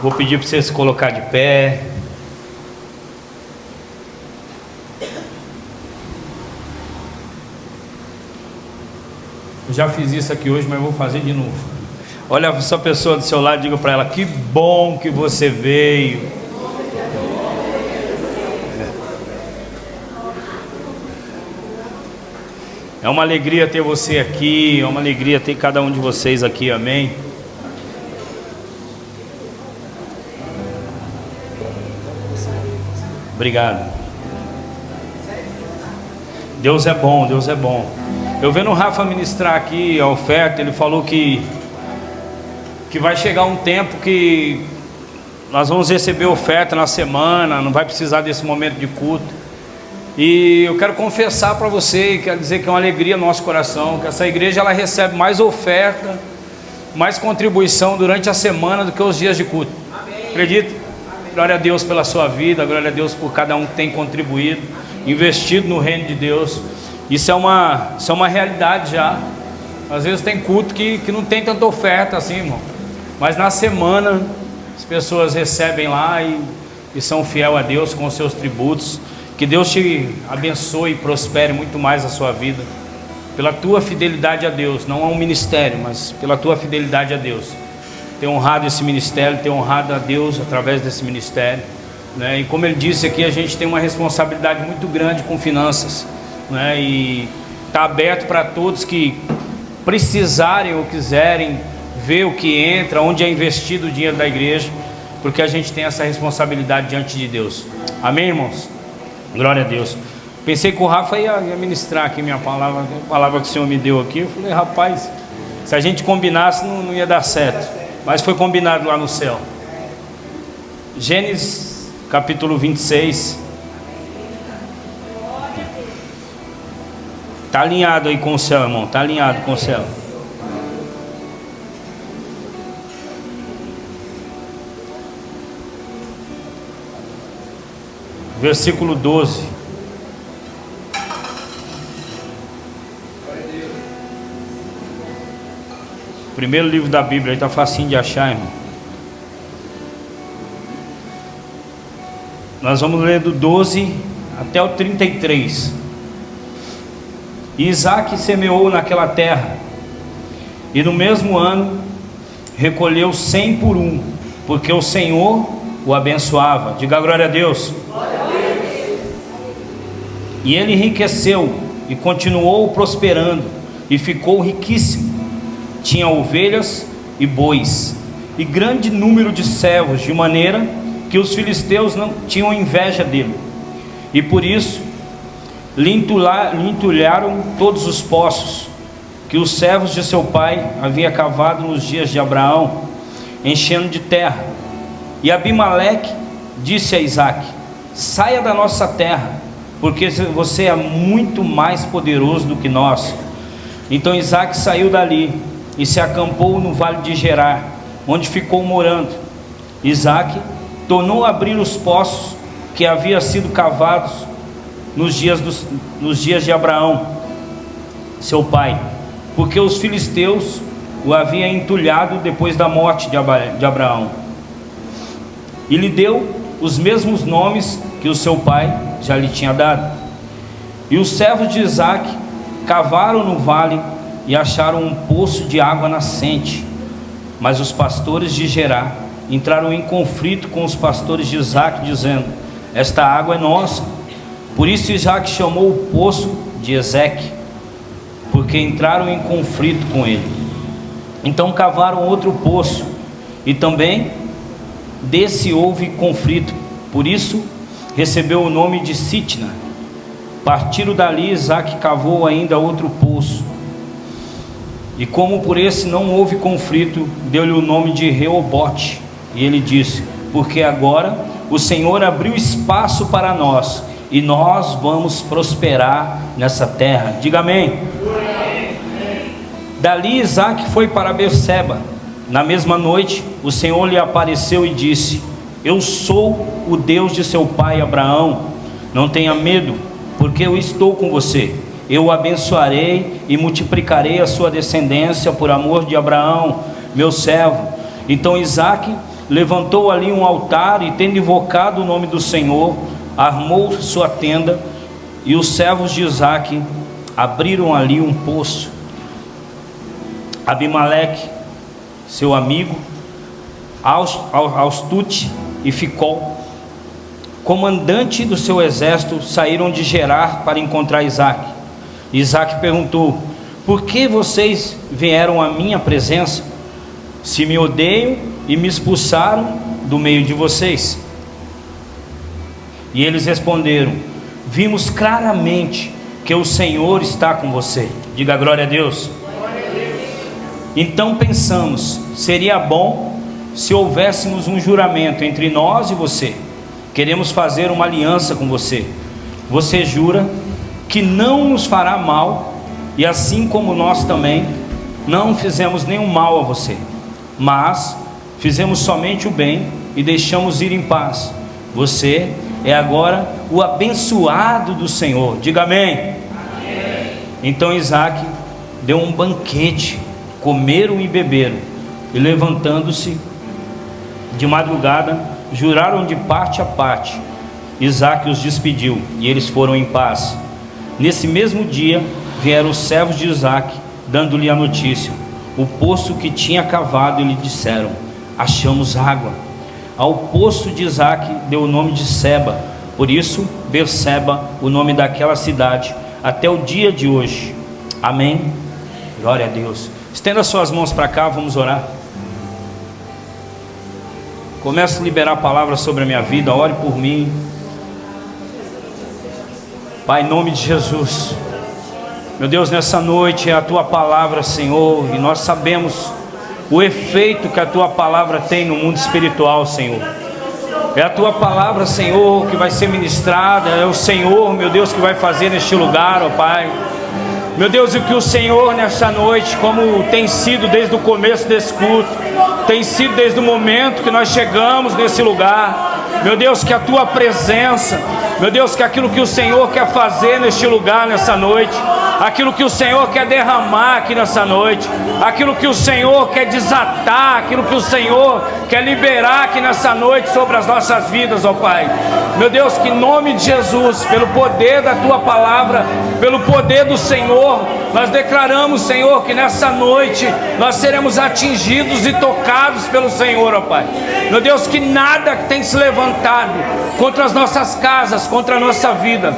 Vou pedir para você se colocar de pé. Eu já fiz isso aqui hoje, mas vou fazer de novo. Olha essa pessoa do seu lado, diga para ela: que bom que você veio. É uma alegria ter você aqui, é uma alegria ter cada um de vocês aqui, amém? Obrigado. Deus é bom, Deus é bom. Eu vendo o Rafa ministrar aqui a oferta, ele falou que vai chegar um tempo que nós vamos receber oferta na semana, não vai precisar desse momento de culto. E eu quero confessar para você, quero dizer que é uma alegria no nosso coração, que essa igreja ela recebe mais oferta, mais contribuição durante a semana do que os dias de culto. Amém. Acredita? Amém. Glória a Deus pela sua vida, glória a Deus por cada um que tem contribuído, investido no reino de Deus. Isso é uma realidade já. Às vezes tem culto que não tem tanta oferta assim, irmão, mas na semana as pessoas recebem lá e são fiel a Deus com os seus tributos. Que Deus te abençoe e prospere muito mais a sua vida, pela tua fidelidade a Deus, não a um ministério, mas pela tua fidelidade a Deus. Ter honrado esse ministério, ter honrado a Deus através desse ministério, né? E como ele disse aqui, a gente tem uma responsabilidade muito grande com finanças, né? E está aberto para todos que precisarem ou quiserem ver o que entra, onde é investido o dinheiro da igreja, porque a gente tem essa responsabilidade diante de Deus. Amém, irmãos? Glória a Deus. Pensei que o Rafa ia ministrar aqui a palavra que o Senhor me deu aqui. Eu falei: rapaz, se a gente combinasse não ia dar certo, mas foi combinado lá no céu. Gênesis capítulo 26. Está alinhado aí com o céu, irmão, está alinhado com o céu. Versículo 12. Primeiro livro da Bíblia, aí está facinho de achar, irmão. Nós vamos ler do 12 até o 33. Isaac semeou naquela terra, e no mesmo ano recolheu 100 por um, porque o Senhor o abençoava. Diga glória a Deus. E ele enriqueceu e continuou prosperando e ficou riquíssimo. Tinha ovelhas e bois e grande número de servos, de maneira que os filisteus não tinham inveja dele. E por isso lhe entulharam todos os poços que os servos de seu pai haviam cavado nos dias de Abraão, enchendo de terra. E Abimeleque disse a Isaac: saia da nossa terra, porque você é muito mais poderoso do que nós. Então Isaac saiu dali e se acampou no vale de Gerar, onde ficou morando. Isaac tornou a abrir os poços que haviam sido cavados nos dias de Abraão, seu pai, porque os filisteus o haviam entulhado depois da morte de Abraão. E lhe deu os mesmos nomes que o seu pai já lhe tinha dado. E os servos de Isaac cavaram no vale e acharam um poço de água nascente. Mas os pastores de Gerar entraram em conflito com os pastores de Isaac, dizendo: esta água é nossa. Por isso Isaac chamou o poço de Ezeque, porque entraram em conflito com ele. Então cavaram outro poço, e também desse houve conflito. Por isso recebeu o nome de Sitna. Partindo dali, Isaac cavou ainda outro poço, e como por esse não houve conflito, deu-lhe o nome de Reobote. E ele disse: porque agora o Senhor abriu espaço para nós, e nós vamos prosperar nessa terra. Diga amém. Dali Isaac foi para Berseba. Na mesma noite o Senhor lhe apareceu e disse: eu sou o Deus de seu pai Abraão, não tenha medo, porque eu estou com você. Eu o abençoarei e multiplicarei a sua descendência por amor de Abraão, meu servo. Então Isaac levantou ali um altar e, tendo invocado o nome do Senhor, armou sua tenda, e os servos de Isaque abriram ali um poço. Abimeleque, seu amigo, Austute e Ficol, comandante do seu exército, saíram de Gerar para encontrar Isaque. Isaque perguntou: por que vocês vieram à minha presença, se me odeiam e me expulsaram do meio de vocês? E eles responderam: vimos claramente que o Senhor está com você. Diga glória a Deus. Então pensamos, seria bom se houvéssemos um juramento entre nós e você. Queremos fazer uma aliança com você. Você jura que não nos fará mal, e assim como nós também não fizemos nenhum mal a você, mas fizemos somente o bem e deixamos ir em paz. Você é agora o abençoado do Senhor. Diga amém. Amém. Então Isaque deu um banquete, comeram e beberam, e levantando-se de madrugada, juraram de parte a parte. Isaque os despediu e eles foram em paz. Nesse mesmo dia vieram os servos de Isaque, dando-lhe a notícia: o poço que tinha cavado, e lhe disseram: achamos água. Ao poço de Isaque deu o nome de Seba, por isso Berseba, o nome daquela cidade, até o dia de hoje. Amém. Glória a Deus. Estenda suas mãos para cá, vamos orar. Começo a liberar a palavra sobre a minha vida. Ore por mim, Pai, em nome de Jesus. Meu Deus, nessa noite é a Tua palavra, Senhor, e nós sabemos o efeito que a Tua palavra tem no mundo espiritual, Senhor. É a Tua palavra, Senhor, que vai ser ministrada. É o Senhor, meu Deus, que vai fazer neste lugar, ó Pai. Meu Deus, e que o Senhor nessa noite, como tem sido desde o começo desse culto, tem sido desde o momento que nós chegamos nesse lugar, meu Deus, que a Tua presença, meu Deus, que aquilo que o Senhor quer fazer neste lugar, nessa noite, aquilo que o Senhor quer derramar aqui nessa noite, aquilo que o Senhor quer desatar, aquilo que o Senhor quer liberar aqui nessa noite sobre as nossas vidas, ó Pai. Meu Deus, que em nome de Jesus, pelo poder da Tua palavra, pelo poder do Senhor, nós declaramos, Senhor, que nessa noite nós seremos atingidos e tocados pelo Senhor, ó Pai. Meu Deus, que nada tem se levantado contra as nossas casas, contra a nossa vida,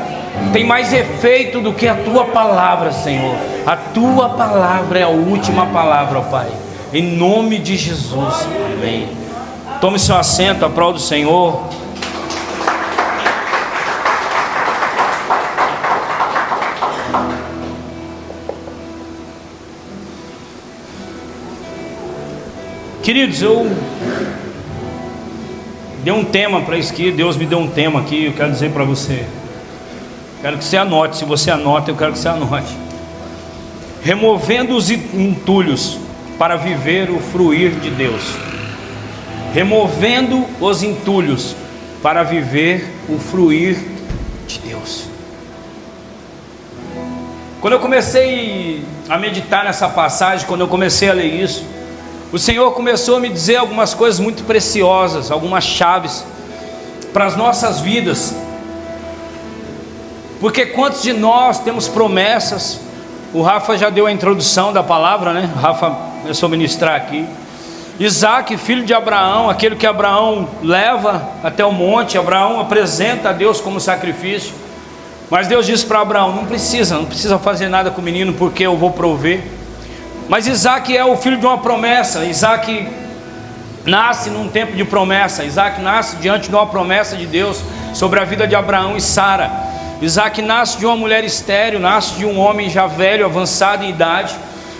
tem mais efeito do que a Tua palavra, Senhor. A Tua palavra é a última palavra, ó Pai. Em nome de Jesus, amém. Tome seu assento, a prol do Senhor. Queridos, eu dei um tema para isso aqui. Deus me deu um tema aqui, eu quero dizer para você. Quero que você anote. Se você anota, eu quero que você anote. Removendo os entulhos para viver o fruir de Deus. Removendo os entulhos para viver o fruir de Deus. Quando eu comecei a meditar nessa passagem, quando eu comecei a ler isso, o Senhor começou a me dizer algumas coisas muito preciosas, algumas chaves para as nossas vidas. Porque quantos de nós temos promessas? O Rafa já deu a introdução da palavra, né? O Rafa começou a ministrar aqui. Isaque, filho de Abraão, aquele que Abraão leva até o monte. Abraão apresenta a Deus como sacrifício. Mas Deus disse para Abraão: não precisa fazer nada com o menino, porque eu vou prover. Mas Isaque é o filho de uma promessa. Isaque nasce num tempo de promessa. Isaque nasce diante de uma promessa de Deus sobre a vida de Abraão e Sara. Isaque nasce de uma mulher estéril, nasce de um homem já velho, avançado em idade.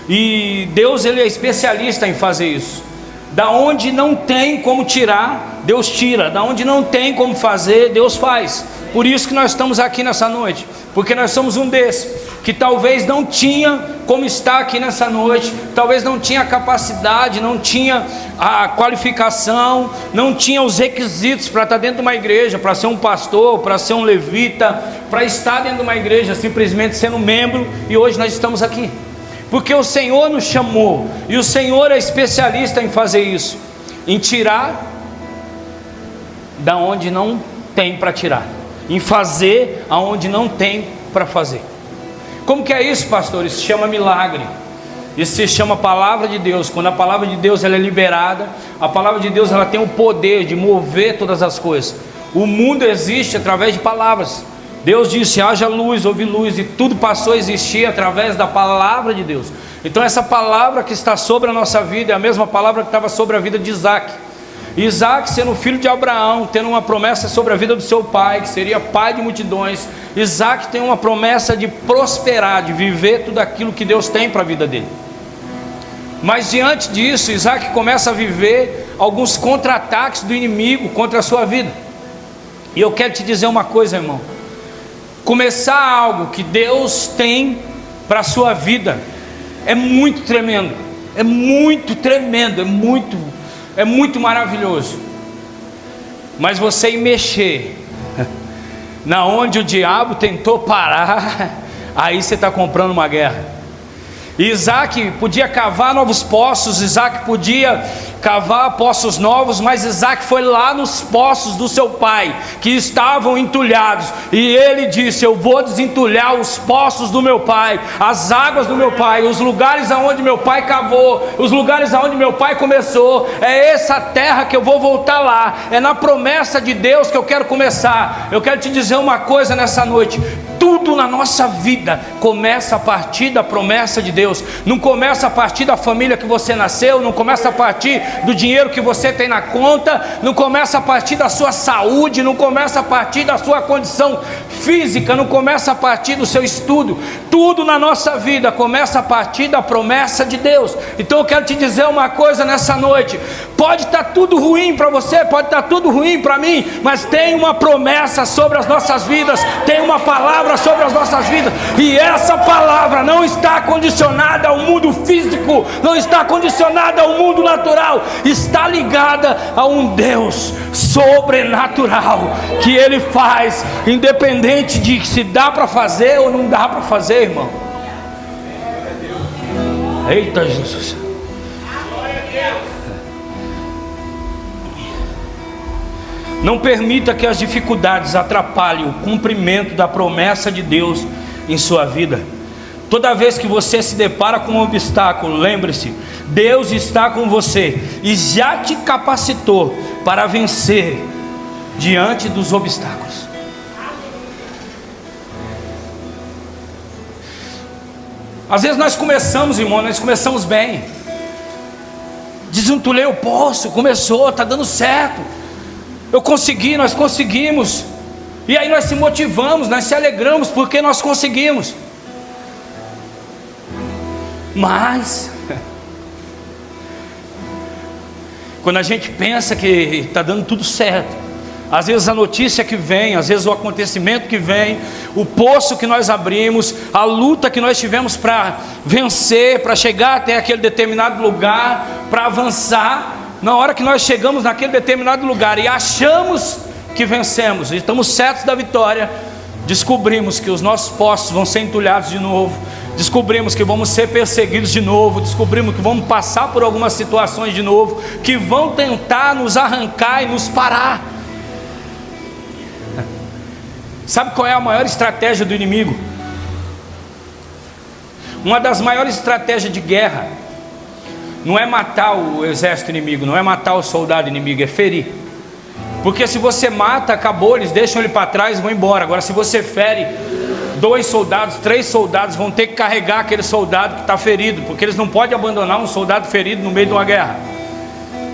E Deus, ele é especialista em fazer isso. Da onde não tem como tirar, Deus tira. Da onde não tem como fazer, Deus faz. Por isso que nós estamos aqui nessa noite, porque nós somos um desses que talvez não tinha como estar aqui nessa noite, talvez não tinha a capacidade, não tinha a qualificação, não tinha os requisitos para estar dentro de uma igreja, para ser um pastor, para ser um levita, para estar dentro de uma igreja, simplesmente sendo membro. E hoje nós estamos aqui porque o Senhor nos chamou, e o Senhor é especialista em fazer isso, em tirar da onde não tem para tirar, em fazer aonde não tem para fazer. Como que é isso, pastor? Isso se chama milagre. Isso se chama palavra de Deus. Quando a palavra de Deus ela é liberada, a palavra de Deus ela tem o poder de mover todas as coisas. O mundo existe através de palavras. Deus disse: haja luz, houve luz, e tudo passou a existir através da palavra de Deus. Então essa palavra que está sobre a nossa vida é a mesma palavra que estava sobre a vida de Isaac. Isaac, sendo filho de Abraão, tendo uma promessa sobre a vida do seu pai, que seria pai de multidões. Isaac tem uma promessa de prosperar, de viver tudo aquilo que Deus tem para a vida dele. Mas diante disso, Isaac começa a viver alguns contra-ataques do inimigo contra a sua vida. E eu quero te dizer uma coisa, irmão: começar algo que Deus tem para a sua vida é muito tremendo, é muito tremendo, é muito maravilhoso. Mas você ir mexer na onde o diabo tentou parar, aí você está comprando uma guerra. Isaac podia cavar novos poços, Isaac podia cavar poços novos, mas Isaac foi lá nos poços do seu pai, que estavam entulhados, e ele disse: eu vou desentulhar os poços do meu pai, as águas do meu pai, os lugares aonde meu pai cavou, os lugares aonde meu pai começou. É essa terra que eu vou voltar lá, é na promessa de Deus que eu quero começar. Eu quero te dizer uma coisa nessa noite: tudo na nossa vida começa a partir da promessa de Deus. Não começa a partir da família que você nasceu, não começa a partir do dinheiro que você tem na conta, não começa a partir da sua saúde, não começa a partir da sua condição física, não começa a partir do seu estudo. Tudo na nossa vida começa a partir da promessa de Deus. Então eu quero te dizer uma coisa nessa noite: pode estar tudo ruim para você, pode estar tudo ruim para mim, mas tem uma promessa sobre as nossas vidas, tem uma palavra sobre as nossas vidas, e essa palavra não está condicionada ao mundo físico, não está condicionada ao mundo natural, está ligada a um Deus sobrenatural, que Ele faz, independente de se dá para fazer ou não dá para fazer, irmão. Eita Jesus! Não permita que as dificuldades atrapalhem o cumprimento da promessa de Deus em sua vida. Toda vez que você se depara com um obstáculo, lembre-se: Deus está com você e já te capacitou para vencer diante dos obstáculos. Às vezes nós começamos, irmão, nós começamos bem. Desentulhei o poço, começou, está dando certo. Eu consegui, nós conseguimos. E aí nós se motivamos, nós se alegramos porque nós conseguimos. Mas quando a gente pensa que está dando tudo certo, às vezes a notícia que vem, às vezes o acontecimento que vem, o poço que nós abrimos, a luta que nós tivemos para vencer, para chegar até aquele determinado lugar, para avançar, na hora que nós chegamos naquele determinado lugar e achamos que vencemos e estamos certos da vitória, descobrimos que os nossos poços vão ser entulhados de novo, descobrimos que vamos ser perseguidos de novo, descobrimos que vamos passar por algumas situações de novo, que vão tentar nos arrancar e nos parar. Sabe qual é a maior estratégia do inimigo? Uma das maiores estratégias de guerra não é matar o exército inimigo, não é matar o soldado inimigo, é ferir. Porque se você mata, acabou, eles deixam ele para trás e vão embora. Agora se você fere, 2 soldados, 3 soldados vão ter que carregar aquele soldado que está ferido, porque eles não podem abandonar um soldado ferido no meio de uma guerra.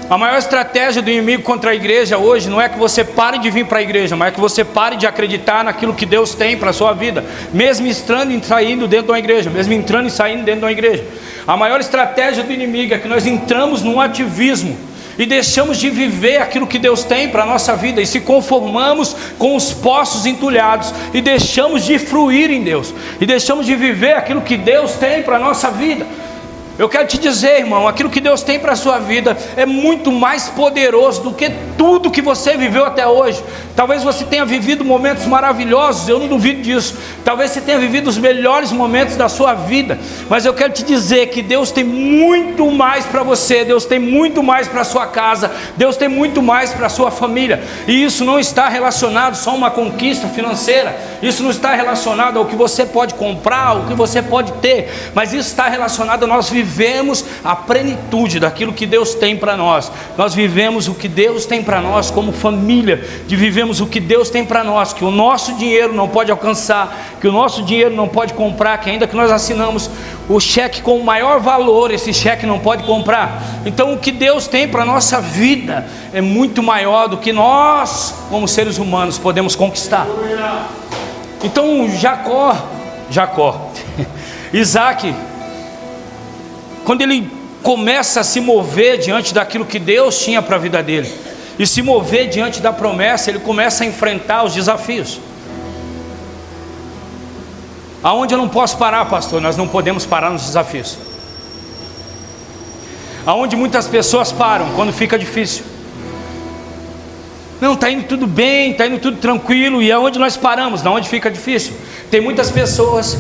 A maior estratégia do inimigo contra a igreja hoje não é que você pare de vir para a igreja, mas é que você pare de acreditar naquilo que Deus tem para a sua vida, mesmo entrando e saindo dentro de uma igreja, mesmo entrando e saindo dentro de uma igreja. A maior estratégia do inimigo é que nós entramos num ativismo e deixamos de viver aquilo que Deus tem para a nossa vida, e se conformamos com os poços entulhados, e deixamos de fruir em Deus, e deixamos de viver aquilo que Deus tem para a nossa vida. Eu quero te dizer, irmão, aquilo que Deus tem para a sua vida é muito mais poderoso do que tudo que você viveu até hoje. Talvez você tenha vivido momentos maravilhosos, eu não duvido disso. Talvez você tenha vivido os melhores momentos da sua vida, mas eu quero te dizer que Deus tem muito mais para você, Deus tem muito mais para a sua casa, Deus tem muito mais para a sua família. E isso não está relacionado só a uma conquista financeira, isso não está relacionado ao que você pode comprar, ao que você pode ter, mas isso está relacionado a nós vivemos a plenitude daquilo que Deus tem para nós. Nós vivemos o que Deus tem para nós como família, vivemos o que Deus tem para nós, que o nosso dinheiro não pode alcançar, que o nosso dinheiro não pode comprar, que ainda que nós assinamos o cheque com o maior valor, esse cheque não pode comprar. Então o que Deus tem para a nossa vida é muito maior do que nós como seres humanos podemos conquistar. Então Isaac, quando ele começa a se mover diante daquilo que Deus tinha para a vida dele, e se mover diante da promessa, ele começa a enfrentar os desafios. Aonde eu não posso parar, pastor? Nós não podemos parar nos desafios. Aonde muitas pessoas param quando fica difícil. Não, está indo tudo bem, está indo tudo tranquilo, e aonde nós paramos? Na onde fica difícil. Tem muitas pessoas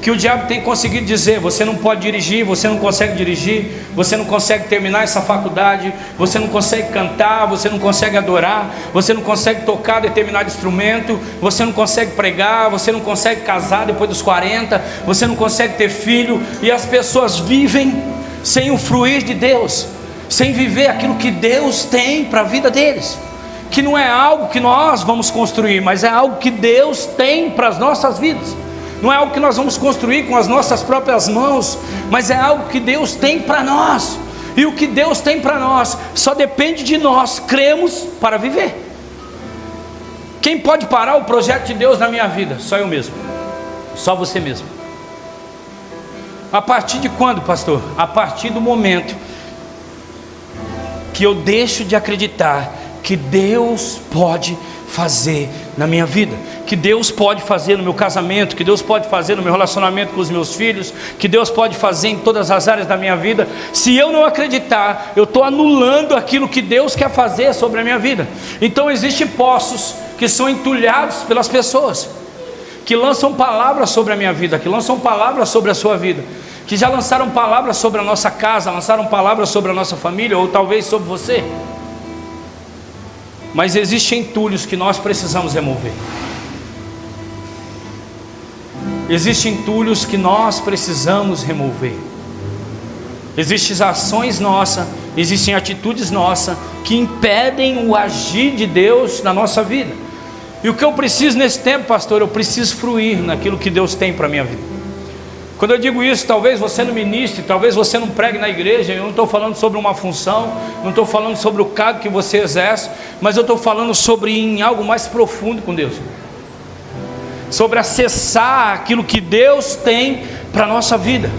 que o diabo tem conseguido dizer: você não pode dirigir, você não consegue dirigir, você não consegue terminar essa faculdade, você não consegue cantar, você não consegue adorar, você não consegue tocar determinado instrumento, você não consegue pregar, você não consegue casar depois dos 40, você não consegue ter filho. E as pessoas vivem sem o fruir de Deus, sem viver aquilo que Deus tem para a vida deles, que não é algo que nós vamos construir, mas é algo que Deus tem para as nossas vidas. Não é algo que nós vamos construir com as nossas próprias mãos, mas é algo que Deus tem para nós. E o que Deus tem para nós só depende de nós cremos para viver. Quem pode parar o projeto de Deus na minha vida? Só eu mesmo, só você mesmo. A partir de quando, pastor? A partir do momento que eu deixo de acreditar que Deus pode fazer na minha vida, que Deus pode fazer no meu casamento, que Deus pode fazer no meu relacionamento com os meus filhos, que Deus pode fazer em todas as áreas da minha vida. Se eu não acreditar, eu estou anulando aquilo que Deus quer fazer sobre a minha vida. Então existem poços que são entulhados pelas pessoas, que lançam palavras sobre a minha vida, que lançam palavras sobre a sua vida, que já lançaram palavras sobre a nossa casa, lançaram palavras sobre a nossa família, ou talvez sobre você. Mas existem entulhos que nós precisamos remover. Existem entulhos que nós precisamos remover. Existem ações nossas, existem atitudes nossas que impedem o agir de Deus na nossa vida. E o que eu preciso nesse tempo, pastor? Eu preciso fruir naquilo que Deus tem para a minha vida. Quando eu digo isso, talvez você não ministre, talvez você não pregue na igreja. Eu não estou falando sobre uma função, não estou falando sobre o cargo que você exerce, mas eu estou falando sobre em algo mais profundo com Deus, sobre acessar aquilo que Deus tem para a nossa vida.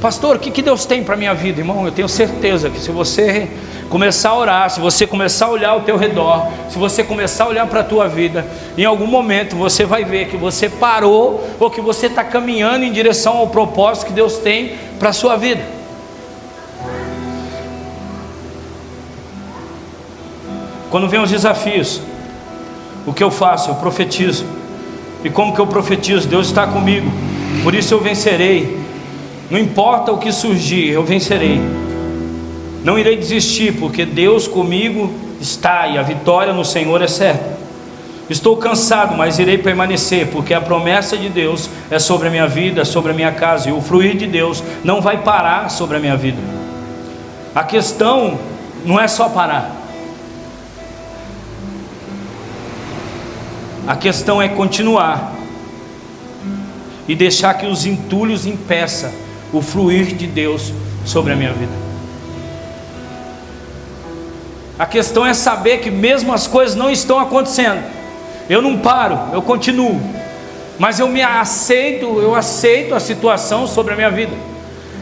Pastor, o que Deus tem para a minha vida? Irmão, eu tenho certeza que se você começar a orar, se você começar a olhar ao teu redor, se você começar a olhar para a tua vida, em algum momento você vai ver que você parou, ou que você está caminhando em direção ao propósito que Deus tem para a sua vida. Quando vem os desafios, o que eu faço? Eu profetizo. E como que eu profetizo? Deus está comigo, por isso eu vencerei. Não importa o que surgir, eu vencerei. Não irei desistir, porque Deus comigo está, e a vitória no Senhor é certa. Estou cansado, mas irei permanecer, porque a promessa de Deus é sobre a minha vida, é sobre a minha casa, e o fluir de Deus não vai parar sobre a minha vida. A questão não é só parar, a questão é continuar e deixar que os entulhos impeçam o fluir de Deus sobre a minha vida. A questão é saber que mesmo as coisas não estão acontecendo, eu não paro, eu continuo, mas eu aceito a situação sobre a minha vida.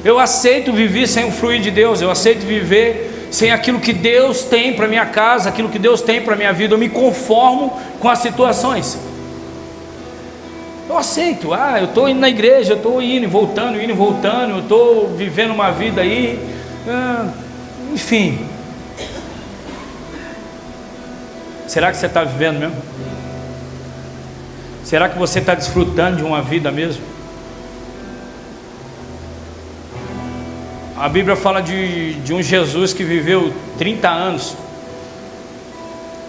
Eu aceito viver sem o fluir de Deus, eu aceito viver sem aquilo que Deus tem para minha casa, aquilo que Deus tem para minha vida. Eu me conformo com as situações. Eu aceito, eu estou indo na igreja, eu estou indo e voltando, eu estou vivendo uma vida aí, enfim. Será que você está vivendo mesmo? Será que você está desfrutando de uma vida mesmo? A Bíblia fala de um Jesus que viveu 30 anos,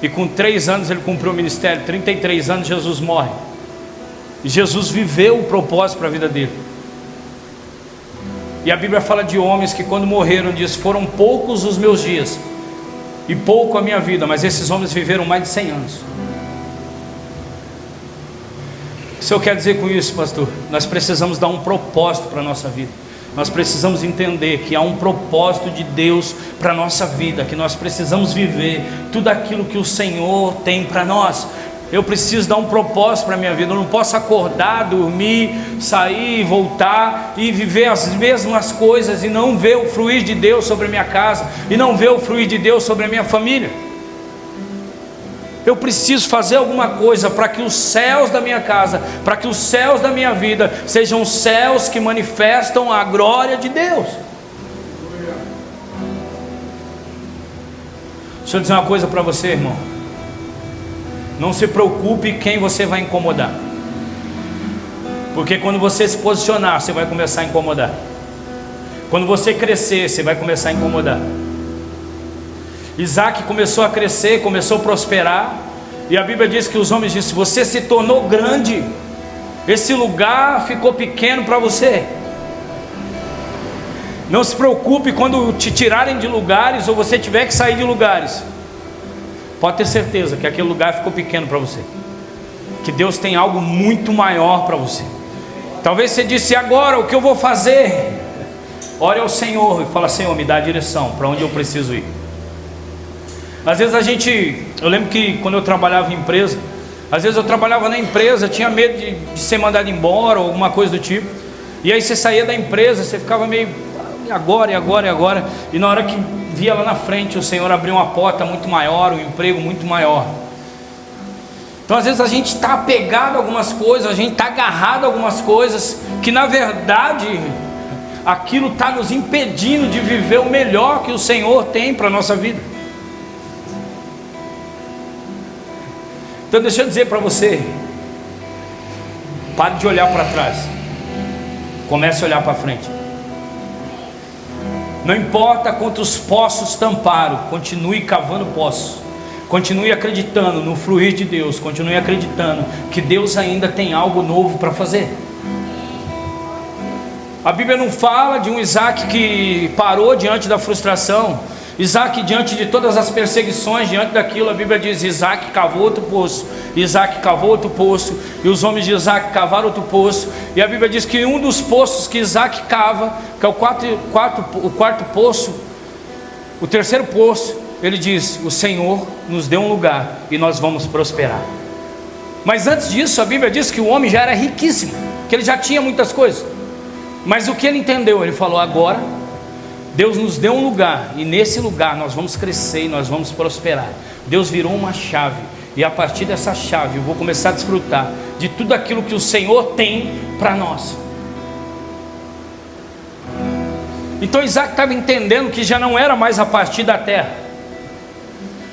e com 3 anos ele cumpriu o ministério. 33 anos Jesus morre, e Jesus viveu o propósito para a vida dele. E a Bíblia fala de homens que quando morreram diz: foram poucos os meus dias e pouco a minha vida, mas esses homens viveram mais de 100 anos. O que o Senhor quer dizer com isso, pastor? Nós precisamos dar um propósito para a nossa vida. Nós precisamos entender que há um propósito de Deus para a nossa vida, que nós precisamos viver tudo aquilo que o Senhor tem para nós. Eu preciso dar um propósito para a minha vida. Eu não posso acordar, dormir, sair, voltar e viver as mesmas coisas e não ver o fluir de Deus sobre a minha casa, e não ver o fluir de Deus sobre a minha família. Eu preciso fazer alguma coisa para que os céus da minha casa, para que os céus da minha vida sejam céus que manifestam a glória de Deus. Deixa eu dizer uma coisa para você, irmão. Não se preocupe quem você vai incomodar, porque quando você se posicionar, você vai começar a incomodar. Quando você crescer, você vai começar a incomodar. Isaac começou a crescer, começou a prosperar, e a Bíblia diz que os homens disseram: você se tornou grande, esse lugar ficou pequeno para você. Não se preocupe quando te tirarem de lugares, ou você tiver que sair de lugares. Pode ter certeza que aquele lugar ficou pequeno para você, que Deus tem algo muito maior para você. Talvez você disse: agora o que eu vou fazer? Ore ao Senhor e fala: Senhor, me dá a direção para onde eu preciso ir. Às vezes eu lembro que quando eu trabalhava em empresa, às vezes eu trabalhava na empresa, tinha medo de ser mandado embora ou alguma coisa do tipo, e aí você saía da empresa, você ficava meio: e agora, e agora, e agora? E na hora que via lá na frente, o Senhor abriu uma porta muito maior, um emprego muito maior. Então às vezes a gente está apegado a algumas coisas, a gente está agarrado a algumas coisas, que na verdade aquilo está nos impedindo de viver o melhor que o Senhor tem para a nossa vida. Então deixa eu dizer para você: pare de olhar para trás, comece a olhar para frente. Não importa quantos poços tamparam, continue cavando poços, continue acreditando no fluir de Deus, continue acreditando que Deus ainda tem algo novo para fazer. A Bíblia não fala de um Isaac que parou diante da frustração. Isaac, diante de todas as perseguições, diante daquilo, a Bíblia diz: Isaac cavou outro poço, Isaac cavou outro poço, e os homens de Isaac cavaram outro poço. E a Bíblia diz que um dos poços que Isaac cava, que é o quarto poço, o terceiro poço, ele diz: o Senhor nos deu um lugar e nós vamos prosperar. Mas antes disso, a Bíblia diz que o homem já era riquíssimo, que ele já tinha muitas coisas. Mas o que ele entendeu? Ele falou: agora Deus nos deu um lugar, e nesse lugar nós vamos crescer e nós vamos prosperar. Deus virou uma chave, e a partir dessa chave eu vou começar a desfrutar de tudo aquilo que o Senhor tem para nós. Então Isaac estava entendendo que já não era mais a partir da terra,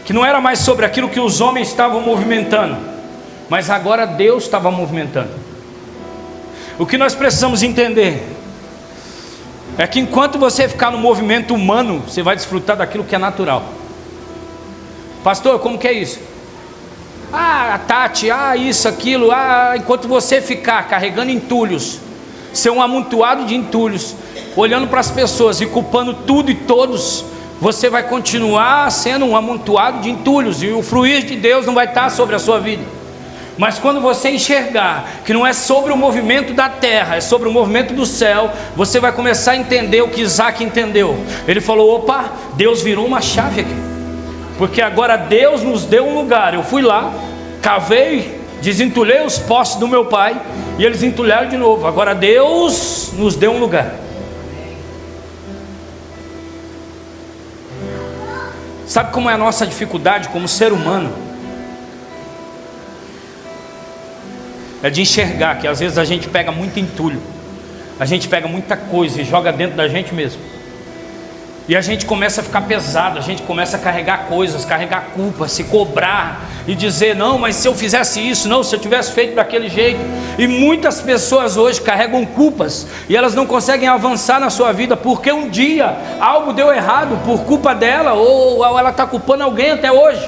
que não era mais sobre aquilo que os homens estavam movimentando, mas agora Deus estava movimentando. O que nós precisamos entender é que enquanto você ficar no movimento humano, você vai desfrutar daquilo que é natural. Pastor, como que é isso? Tati, isso, aquilo, enquanto você ficar carregando entulhos, ser um amontoado de entulhos, olhando para as pessoas e culpando tudo e todos, você vai continuar sendo um amontoado de entulhos, e o fluir de Deus não vai estar sobre a sua vida. Mas quando você enxergar que não é sobre o movimento da terra, é sobre o movimento do céu, você vai começar a entender o que Isaac entendeu. Ele falou: opa, Deus virou uma chave aqui, porque agora Deus nos deu um lugar. Eu fui lá, cavei, desentulhei os poços do meu pai, e eles entulharam de novo. Agora Deus nos deu um lugar. Sabe como é a nossa dificuldade como ser humano? é de enxergar que às vezes a gente pega muito entulho, a gente pega muita coisa e joga dentro da gente mesmo, e a gente começa a ficar pesado, a gente começa a carregar coisas, carregar culpa, se cobrar e dizer, não, mas se eu fizesse isso, não, se eu tivesse feito daquele jeito. E muitas pessoas hoje carregam culpas e elas não conseguem avançar na sua vida, porque um dia algo deu errado por culpa dela, ou ela está culpando alguém até hoje.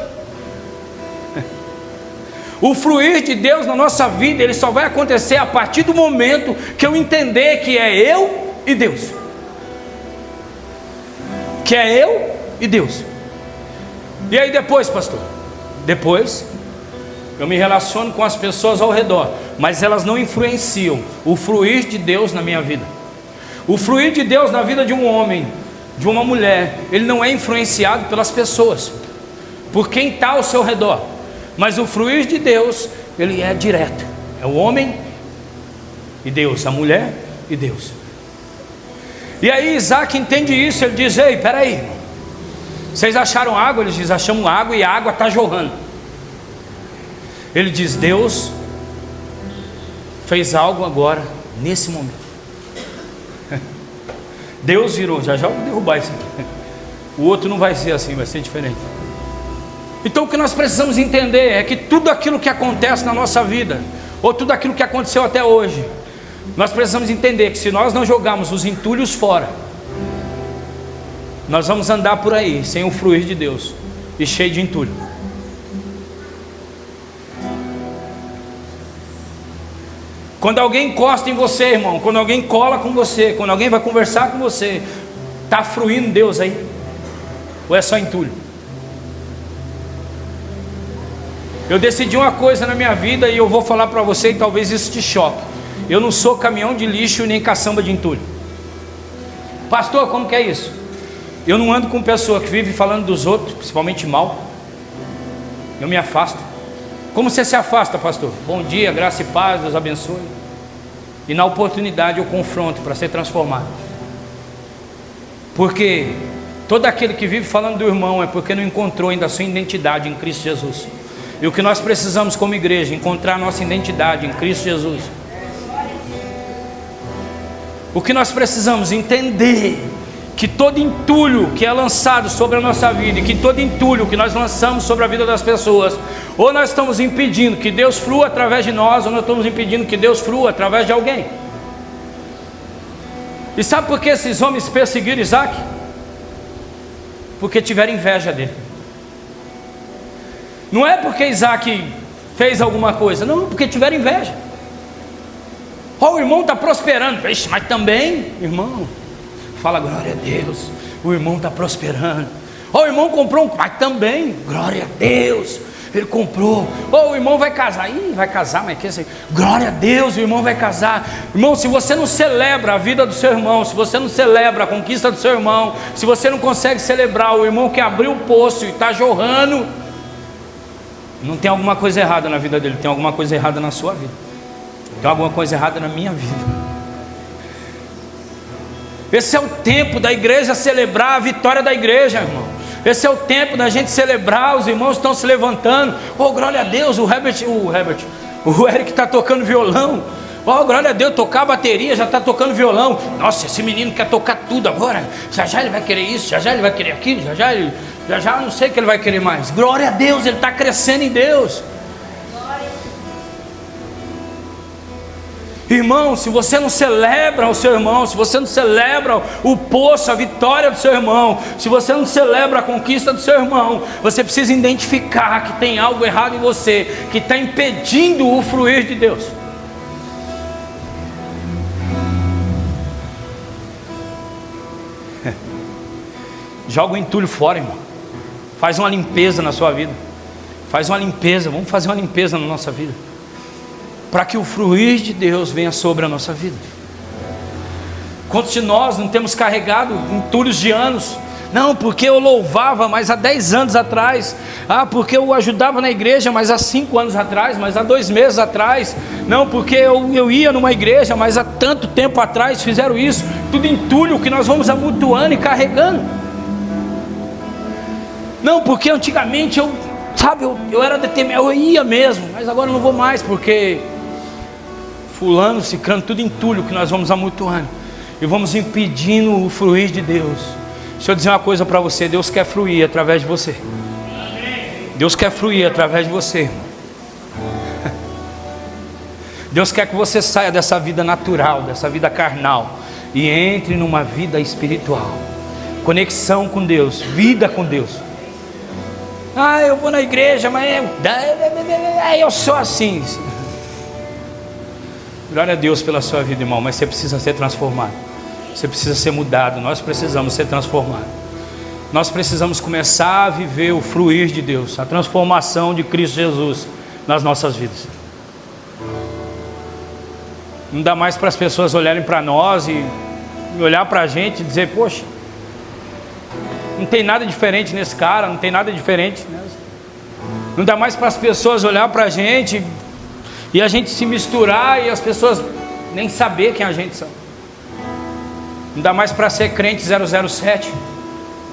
O fluir de Deus na nossa vida, ele só vai acontecer a partir do momento que eu entender que é eu e Deus. Que é eu e Deus. E aí depois, pastor? Depois eu me relaciono com as pessoas ao redor, mas elas não influenciam o fluir de Deus na minha vida. O fluir de Deus na vida de um homem, de uma mulher, ele não é influenciado pelas pessoas, por quem está ao seu redor. Mas o fluir de Deus, ele é direto. É o homem e Deus, a mulher e Deus. E aí Isaac entende isso, ele diz, ei, peraí, vocês acharam água? Eles dizem, achamos água e a água está jorrando. Ele diz, Deus fez algo agora, nesse momento. Deus virou, já vou derrubar isso aqui. O outro não vai ser assim, vai ser diferente. Então o que nós precisamos entender é que tudo aquilo que acontece na nossa vida, ou tudo aquilo que aconteceu até hoje, nós precisamos entender que se nós não jogarmos os entulhos fora, nós vamos andar por aí sem o fluir de Deus e cheio de entulho. Quando alguém encosta em você, irmão, quando alguém cola com você, quando alguém vai conversar com você, está fluindo Deus aí? Ou é só entulho? Eu decidi uma coisa na minha vida e eu vou falar para você e talvez isso te choque. Eu não sou caminhão de lixo nem caçamba de entulho. Pastor, como que é isso? Eu não ando com pessoa que vive falando dos outros, principalmente mal. Eu me afasto. Como você se afasta, pastor? Bom dia, graça e paz, Deus abençoe. E na oportunidade eu confronto para ser transformado. Porque todo aquele que vive falando do irmão é porque não encontrou ainda a sua identidade em Cristo Jesus. E o que nós precisamos como igreja, encontrar a nossa identidade em Cristo Jesus. O que nós precisamos entender que todo entulho que é lançado sobre a nossa vida, e que todo entulho que nós lançamos sobre a vida das pessoas, ou nós estamos impedindo que Deus flua através de nós, ou nós estamos impedindo que Deus flua através de alguém. E sabe por que esses homens perseguiram Isaac? Porque tiveram inveja dele. Não é porque Isaac fez alguma coisa, não, porque tiveram inveja. Oh, o irmão está prosperando. Vixe, mas também, irmão, fala glória a Deus, o irmão está prosperando. Oh, o irmão comprou um, mas também, glória a Deus, ele comprou. Oh, o irmão vai casar. Ih, vai casar, mas que isso aí? Glória a Deus, o irmão vai casar. Irmão, se você não celebra a vida do seu irmão, se você não celebra a conquista do seu irmão, se você não consegue celebrar o irmão que abriu o poço e está jorrando, não tem alguma coisa errada na vida dele, tem alguma coisa errada na sua vida. Tem alguma coisa errada na minha vida. Esse é o tempo da igreja celebrar a vitória da igreja, irmão. Esse é o tempo da gente celebrar, os irmãos estão se levantando. Oh, glória a Deus, o Eric está tocando violão. Oh, glória a Deus, tocar a bateria, já está tocando violão. Nossa, esse menino quer tocar tudo agora. Já ele vai querer isso, já ele vai querer aquilo, já não sei o que ele vai querer mais. Glória a Deus, ele está crescendo em Deus. Irmão, se você não celebra o seu irmão, se você não celebra o poço, a vitória do seu irmão, se você não celebra a conquista do seu irmão, você precisa identificar que tem algo errado em você, que está impedindo o fluir de Deus. Joga o entulho fora, irmão. Faz uma limpeza na sua vida. Faz uma limpeza, vamos fazer uma limpeza na nossa vida, para que o fluir de Deus venha sobre a nossa vida. Quantos de nós não temos carregado entulhos de anos? Não, porque eu louvava, mas há 10 anos atrás. Ah, porque eu ajudava na igreja, mas há 5 anos atrás, mas há 2 meses atrás. Não, porque eu ia numa igreja, mas há tanto tempo atrás fizeram isso. Tudo entulho que nós vamos amontoando e carregando. Não, porque antigamente eu era determinado, eu ia mesmo, mas agora eu não vou mais, porque fulano, cicrano, tudo entulho que nós vamos amontoando e vamos impedindo o fluir de Deus. Deixa eu dizer uma coisa para você: Deus quer fluir através de você. Deus quer fluir através de você. Deus quer que você saia dessa vida natural, dessa vida carnal, e entre numa vida espiritual. Conexão com Deus, vida com Deus. Ah, eu vou na igreja, mas eu sou assim. Glória a Deus pela sua vida, irmão, mas você precisa ser transformado. Você precisa ser mudado. Nós precisamos ser transformados. Nós precisamos começar a viver o fluir de Deus, a transformação de Cristo Jesus nas nossas vidas. Não dá mais para as pessoas olharem para nós e olhar para a gente e dizer: poxa, não tem nada diferente nesse cara, não tem nada diferente. Não dá mais para as pessoas olhar para a gente e a gente se misturar e as pessoas nem saber quem a gente são. Não dá mais para ser crente 007,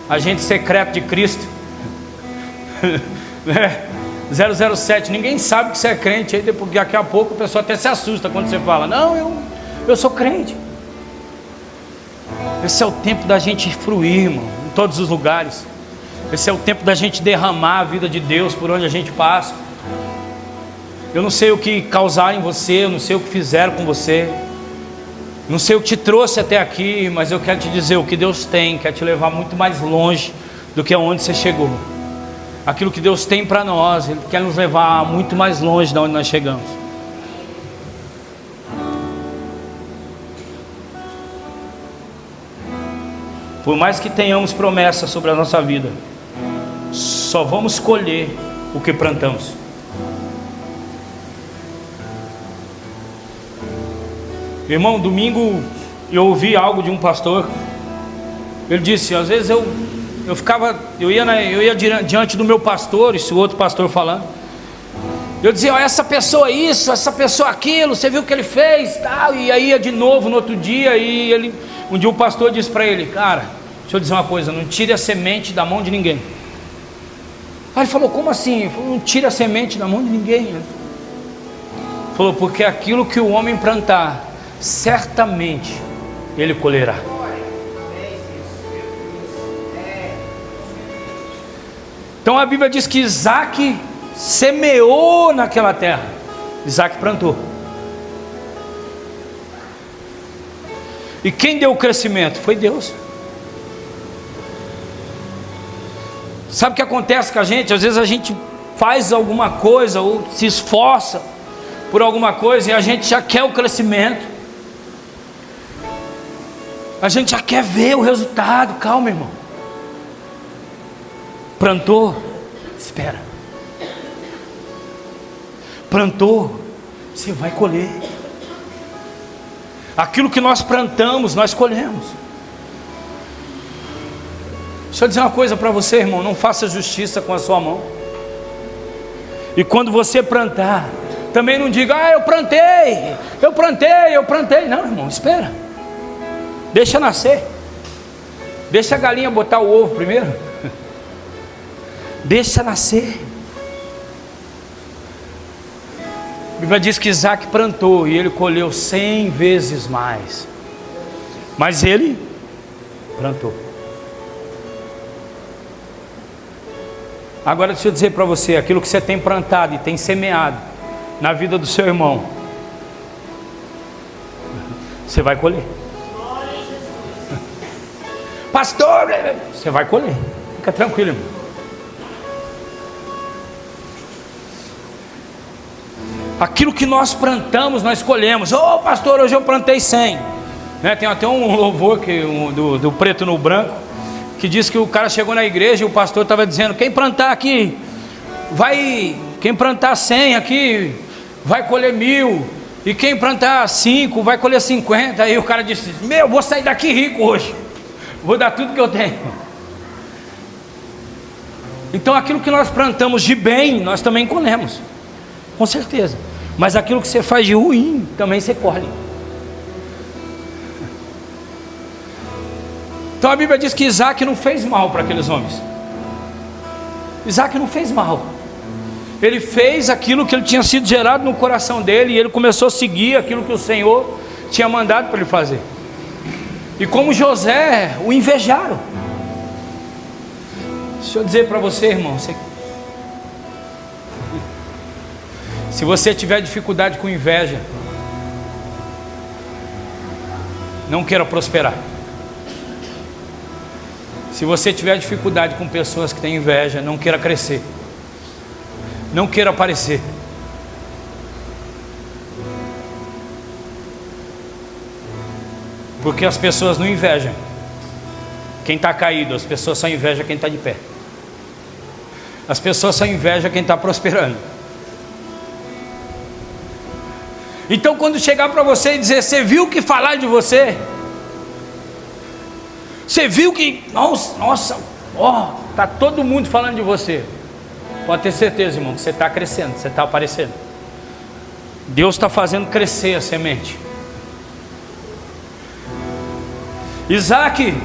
agente secreto de Cristo. 007, ninguém sabe que você é crente. Aí depois, daqui a pouco a pessoa até se assusta quando você fala: não, eu sou crente. Esse é o tempo da gente fluir, irmão, em todos os lugares. Esse é o tempo da gente derramar a vida de Deus por onde a gente passa. Eu não sei o que causaram em você, eu não sei o que fizeram com você, não sei o que te trouxe até aqui, mas eu quero te dizer: o que Deus tem quer te levar muito mais longe do que aonde você chegou. Aquilo que Deus tem para nós, Ele quer nos levar muito mais longe de onde nós chegamos. Por mais que tenhamos promessas sobre a nossa vida, só vamos colher o que plantamos. Irmão, domingo eu ouvi algo de um pastor. Ele disse: às vezes eu ia diante do meu pastor, esse outro pastor falando, eu dizia: ó, essa pessoa isso, essa pessoa aquilo, você viu o que ele fez, tal. E aí ia de novo no outro dia, e um dia o pastor disse para ele: cara, deixa eu dizer uma coisa, não tire a semente da mão de ninguém. Aí ele falou: como assim? Ele falou: não tire a semente da mão de ninguém. Ele falou: porque aquilo que o homem plantar, certamente ele colherá. Então a Bíblia diz que Isaac semeou naquela terra. Isaac plantou. E quem deu o crescimento? Foi Deus. Sabe o que acontece com a gente? Às vezes a gente faz alguma coisa ou se esforça por alguma coisa e a gente já quer o crescimento. A gente já quer ver o resultado. Calma, irmão. Plantou, espera. Plantou, você vai colher. Aquilo que nós plantamos, nós colhemos. Deixa eu dizer uma coisa para você, irmão: não faça justiça com a sua mão. E quando você plantar, também não diga: ah, eu plantei. Não, irmão, espera. Deixa nascer. Deixa a galinha botar o ovo primeiro. Deixa nascer. A Bíblia diz que Isaac plantou e ele colheu 100 vezes mais. Mas ele plantou. Agora deixa eu dizer para você: aquilo que você tem plantado e tem semeado na vida do seu irmão, você vai colher. Pastor, você vai colher. Fica tranquilo, irmão. Aquilo que nós plantamos, nós colhemos. Ô pastor, hoje eu plantei 100. Tem até um louvor do preto no branco, que diz que o cara chegou na igreja e o pastor estava dizendo: quem plantar aqui, quem plantar 100 aqui, vai colher 1000. E quem plantar 5, vai colher 50. Aí o cara disse: vou sair daqui rico hoje. Vou dar tudo que eu tenho. Então aquilo que nós plantamos de bem, nós também colhemos. Com certeza. Mas aquilo que você faz de ruim, também você colhe. Então a Bíblia diz que Isaac não fez mal para aqueles homens. Isaac não fez mal. Ele fez aquilo que ele tinha sido gerado no coração dele, e ele começou a seguir aquilo que o Senhor tinha mandado para ele fazer. E como José, o invejaram. Deixa eu dizer para você, irmão, se você tiver dificuldade com inveja, não queira prosperar. Se você tiver dificuldade com pessoas que têm inveja, não queira crescer, não queira aparecer. Porque as pessoas não invejam quem está caído, as pessoas só invejam quem está de pé. As pessoas só invejam quem está prosperando. Então quando chegar para você e dizer, você viu que falar de você? Você viu que, nossa, está todo mundo falando de você. Pode ter certeza, irmão, que você está crescendo, você está aparecendo. Deus está fazendo crescer a semente. Isaac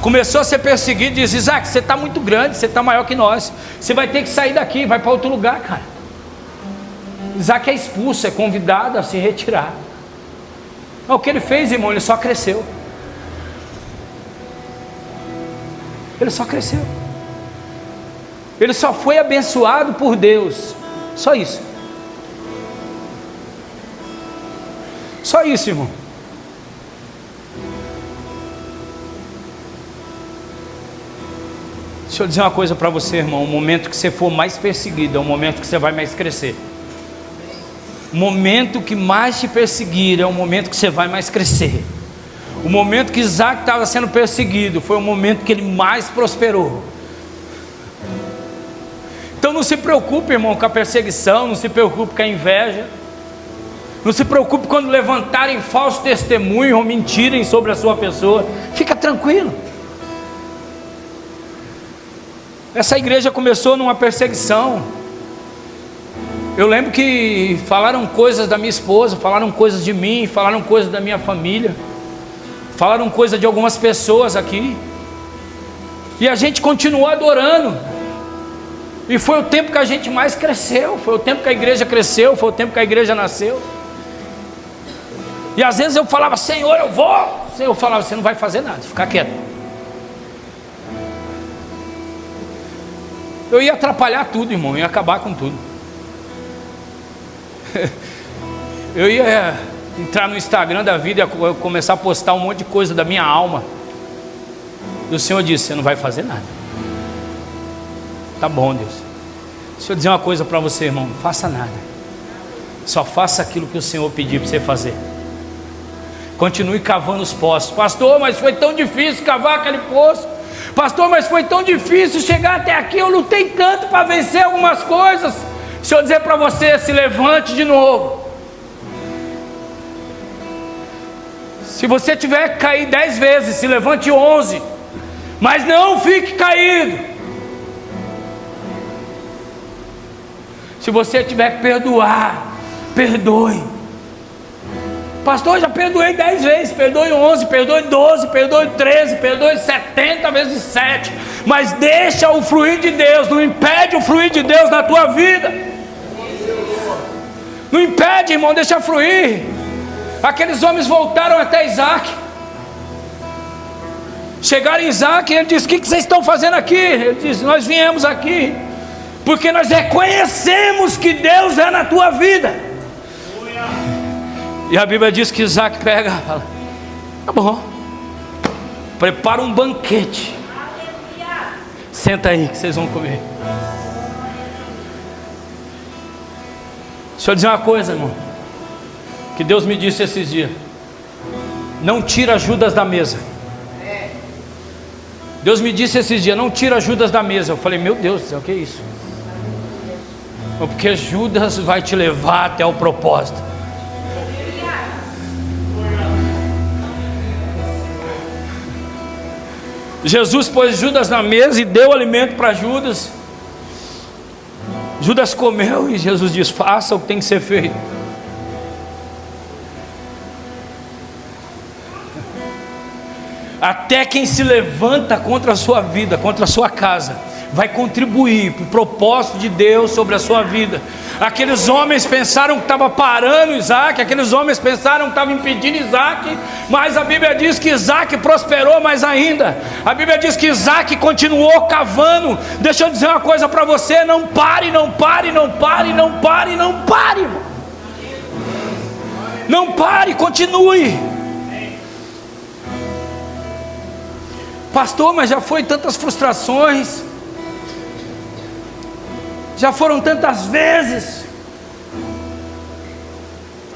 começou a ser perseguido, diz, Isaac, você está muito grande, você está maior que nós, você vai ter que sair daqui, vai para outro lugar, cara. Isaac é expulso, é convidado a se retirar. O que ele fez, irmão, ele só cresceu. Ele só cresceu. Ele só foi abençoado por Deus. Só isso. Só isso, irmão. Deixa eu dizer uma coisa para você, irmão. O momento que você for mais perseguido é o momento que você vai mais crescer. O momento que mais te perseguir é o momento que você vai mais crescer. O momento que Isaac estava sendo perseguido foi o momento que ele mais prosperou. Então não se preocupe, irmão, com a perseguição, não se preocupe com a inveja, não se preocupe quando levantarem falso testemunho ou mentirem sobre a sua pessoa. Fica tranquilo. Essa igreja começou numa perseguição. Eu lembro que falaram coisas da minha esposa, falaram coisas de mim, falaram coisas da minha família, falaram coisas de algumas pessoas aqui, e a gente continuou adorando, e foi o tempo que a gente mais cresceu, foi o tempo que a igreja cresceu, foi o tempo que a igreja nasceu. E às vezes eu falava, Senhor, eu vou. O Senhor falava, você não vai fazer nada, fica quieto. Eu ia atrapalhar tudo, irmão, eu ia acabar com tudo. Eu ia entrar no Instagram da vida e começar a postar um monte de coisa da minha alma. E o Senhor disse, você não vai fazer nada. Tá bom, Deus. Deixa eu dizer uma coisa para você, irmão, não faça nada. Só faça aquilo que o Senhor pedir para você fazer. Continue cavando os poços. Pastor, mas foi tão difícil cavar aquele poço. Pastor, mas foi tão difícil chegar até aqui. Eu lutei tanto para vencer algumas coisas. Deixa eu dizer para você, se levante de novo. Se você tiver que cair 10 vezes, se levante 11. Mas não fique caído. Se você tiver que perdoar, perdoe. Pastor, já perdoei 10 vezes, perdoe 11, perdoe 12, perdoe 13, perdoe 70 vezes 7. Mas deixa o fluir de Deus, não impede o fluir de Deus na tua vida. Não impede, irmão, deixa fluir. Aqueles homens voltaram até Isaac. Chegaram em Isaac e ele disse, o que vocês estão fazendo aqui? Ele disse, nós viemos aqui porque nós reconhecemos que Deus é na tua vida. E a Bíblia diz que Isaac pega e fala, tá bom, prepara um banquete, senta aí que vocês vão comer. Deixa eu dizer uma coisa, irmão, que Deus me disse esses dias, não tira Judas da mesa. Deus me disse esses dias, não tira Judas da mesa. Eu falei, meu Deus do céu, o que é isso? Porque Judas vai te levar até o propósito. Jesus pôs Judas na mesa e deu alimento para Judas. Judas comeu e Jesus diz, faça o que tem que ser feito. Até quem se levanta contra a sua vida, contra a sua casa, vai contribuir para o propósito de Deus sobre a sua vida. Aqueles homens pensaram que estava parando Isaac, aqueles homens pensaram que estava impedindo Isaac, mas a Bíblia diz que Isaac prosperou mais ainda. A Bíblia diz que Isaac continuou cavando. Deixa eu dizer uma coisa para você: não pare, não pare, não pare, não pare, não pare, irmão. Não pare, continue. Pastor, mas já foi tantas frustrações, já foram tantas vezes.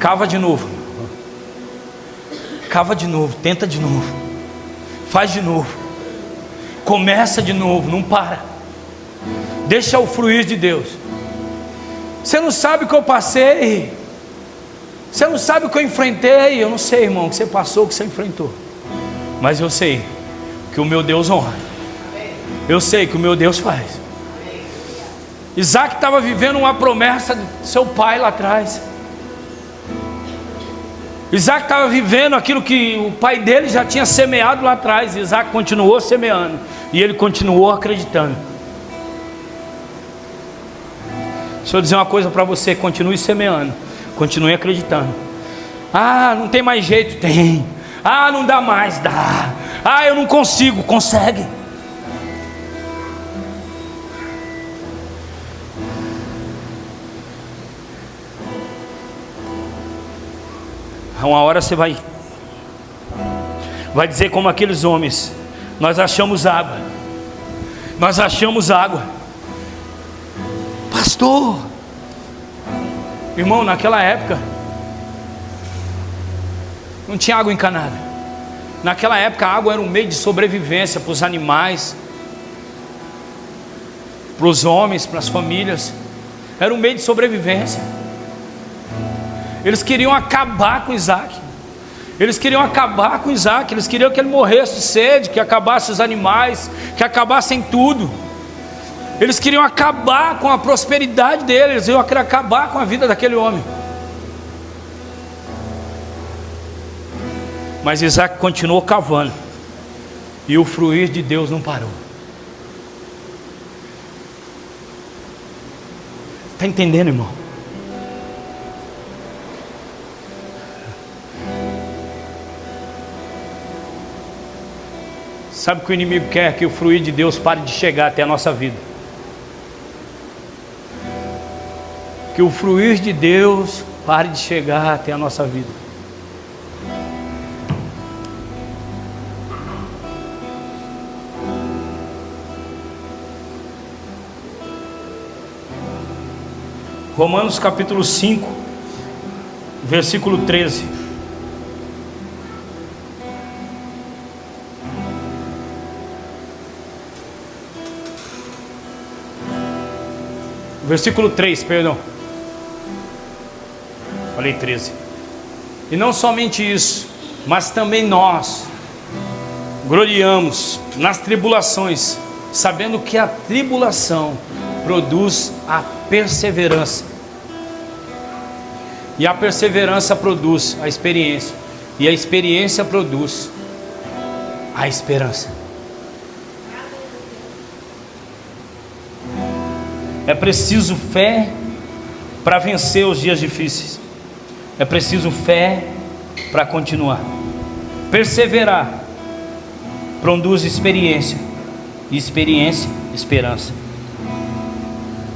Cava de novo, cava de novo, tenta de novo, faz de novo, começa de novo, não para. Deixa o fluir de Deus. Você não sabe o que eu passei, você não sabe o que eu enfrentei. Eu não sei, irmão, o que você passou, o que você enfrentou, mas eu sei que o meu Deus honra. Eu sei que o meu Deus faz. Isaac estava vivendo uma promessa do seu pai lá atrás. Isaac estava vivendo aquilo que o pai dele já tinha semeado lá atrás. Isaac continuou semeando e ele continuou acreditando. Deixa eu dizer uma coisa para você: continue semeando, continue acreditando. Ah, não tem mais jeito. Tem. Ah, não dá mais. Dá. Ah, eu não consigo. Consegue. Uma hora você vai dizer como aqueles homens: nós achamos água, nós achamos água. Pastor, irmão, naquela época não tinha água encanada. Naquela época a água era um meio de sobrevivência para os animais, para os homens, para as famílias. Era um meio de sobrevivência. Eles queriam acabar com Isaac. Eles queriam acabar com Isaac. Eles queriam que ele morresse de sede, que acabasse os animais, que acabassem tudo. Eles queriam acabar com a prosperidade dele. Eles iam querer acabar com a vida daquele homem. Mas Isaac continuou cavando, e o fluir de Deus não parou. Está entendendo, irmão? Sabe o que o inimigo quer? Que o fluir de Deus pare de chegar até a nossa vida. Que o fluir de Deus pare de chegar até a nossa vida. Romanos capítulo 5, versículo 13. Versículo 3, perdão. Falei 13. E não somente isso, mas também nós gloriamos nas tribulações, sabendo que a tribulação produz a perseverança. E a perseverança produz a experiência. E a experiência produz a esperança. É preciso fé para vencer os dias difíceis. É preciso fé para continuar. Perseverar produz experiência. E experiência, esperança.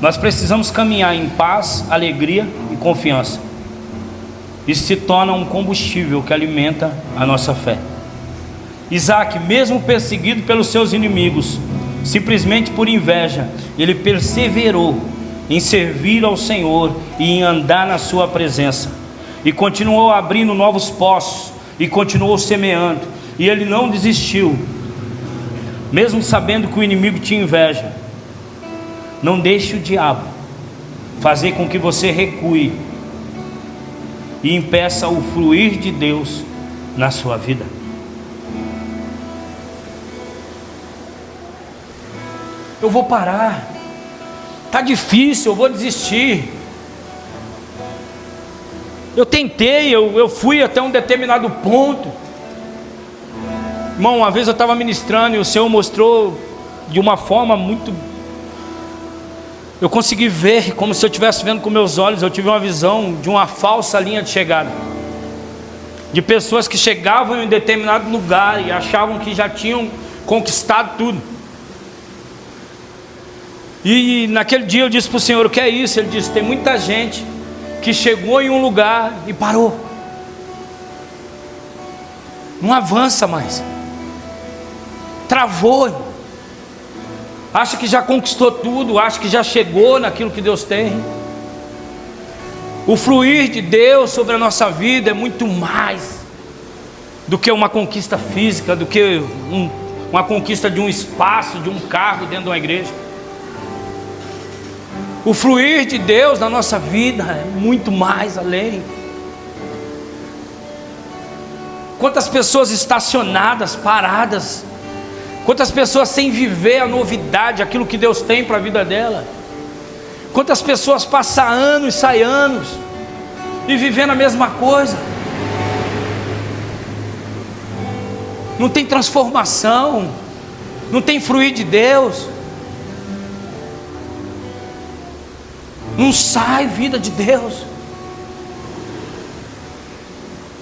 Nós precisamos caminhar em paz, alegria e confiança. Isso se torna um combustível que alimenta a nossa fé. Isaac, mesmo perseguido pelos seus inimigos, simplesmente por inveja, ele perseverou em servir ao Senhor e em andar na sua presença, e continuou abrindo novos poços, e continuou semeando, e ele não desistiu, mesmo sabendo que o inimigo tinha inveja. Não deixe o diabo fazer com que você recue e impeça o fluir de Deus na sua vida. Eu vou parar, está difícil, eu vou desistir. Eu tentei, eu fui até um determinado ponto. Irmão, uma vez eu estava ministrando e o Senhor mostrou de uma forma muito eu consegui ver, como se eu estivesse vendo com meus olhos. Eu tive uma visão de uma falsa linha de chegada, de pessoas que chegavam em um determinado lugar e achavam que já tinham conquistado tudo. E naquele dia eu disse para o Senhor: o que é isso? Ele disse: tem muita gente que chegou em um lugar e parou, não avança mais, travou, acha que já conquistou tudo, acha que já chegou naquilo que Deus tem. O fluir de Deus sobre a nossa vida é muito mais do que uma conquista física, do que uma conquista de um espaço, de um cargo dentro de uma igreja. O fluir de Deus na nossa vida é muito mais além. Quantas pessoas estacionadas, paradas, quantas pessoas sem viver a novidade, aquilo que Deus tem para a vida dela. Quantas pessoas passam anos e saem anos e vivendo a mesma coisa. Não tem transformação, não tem fluir de Deus, não sai vida de Deus.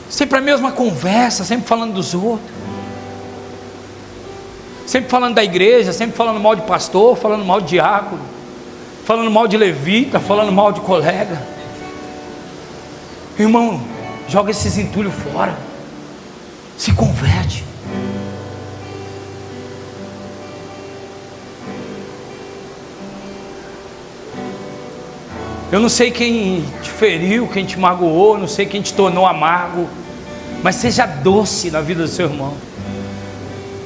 Sempre a mesma conversa, sempre falando dos outros, sempre falando da igreja, sempre falando mal de pastor, falando mal de diácono, falando mal de levita, falando mal de colega. Irmão, joga esses entulhos fora, se converte. Eu não sei quem te feriu, quem te magoou, não sei quem te tornou amargo, mas seja doce na vida do seu irmão.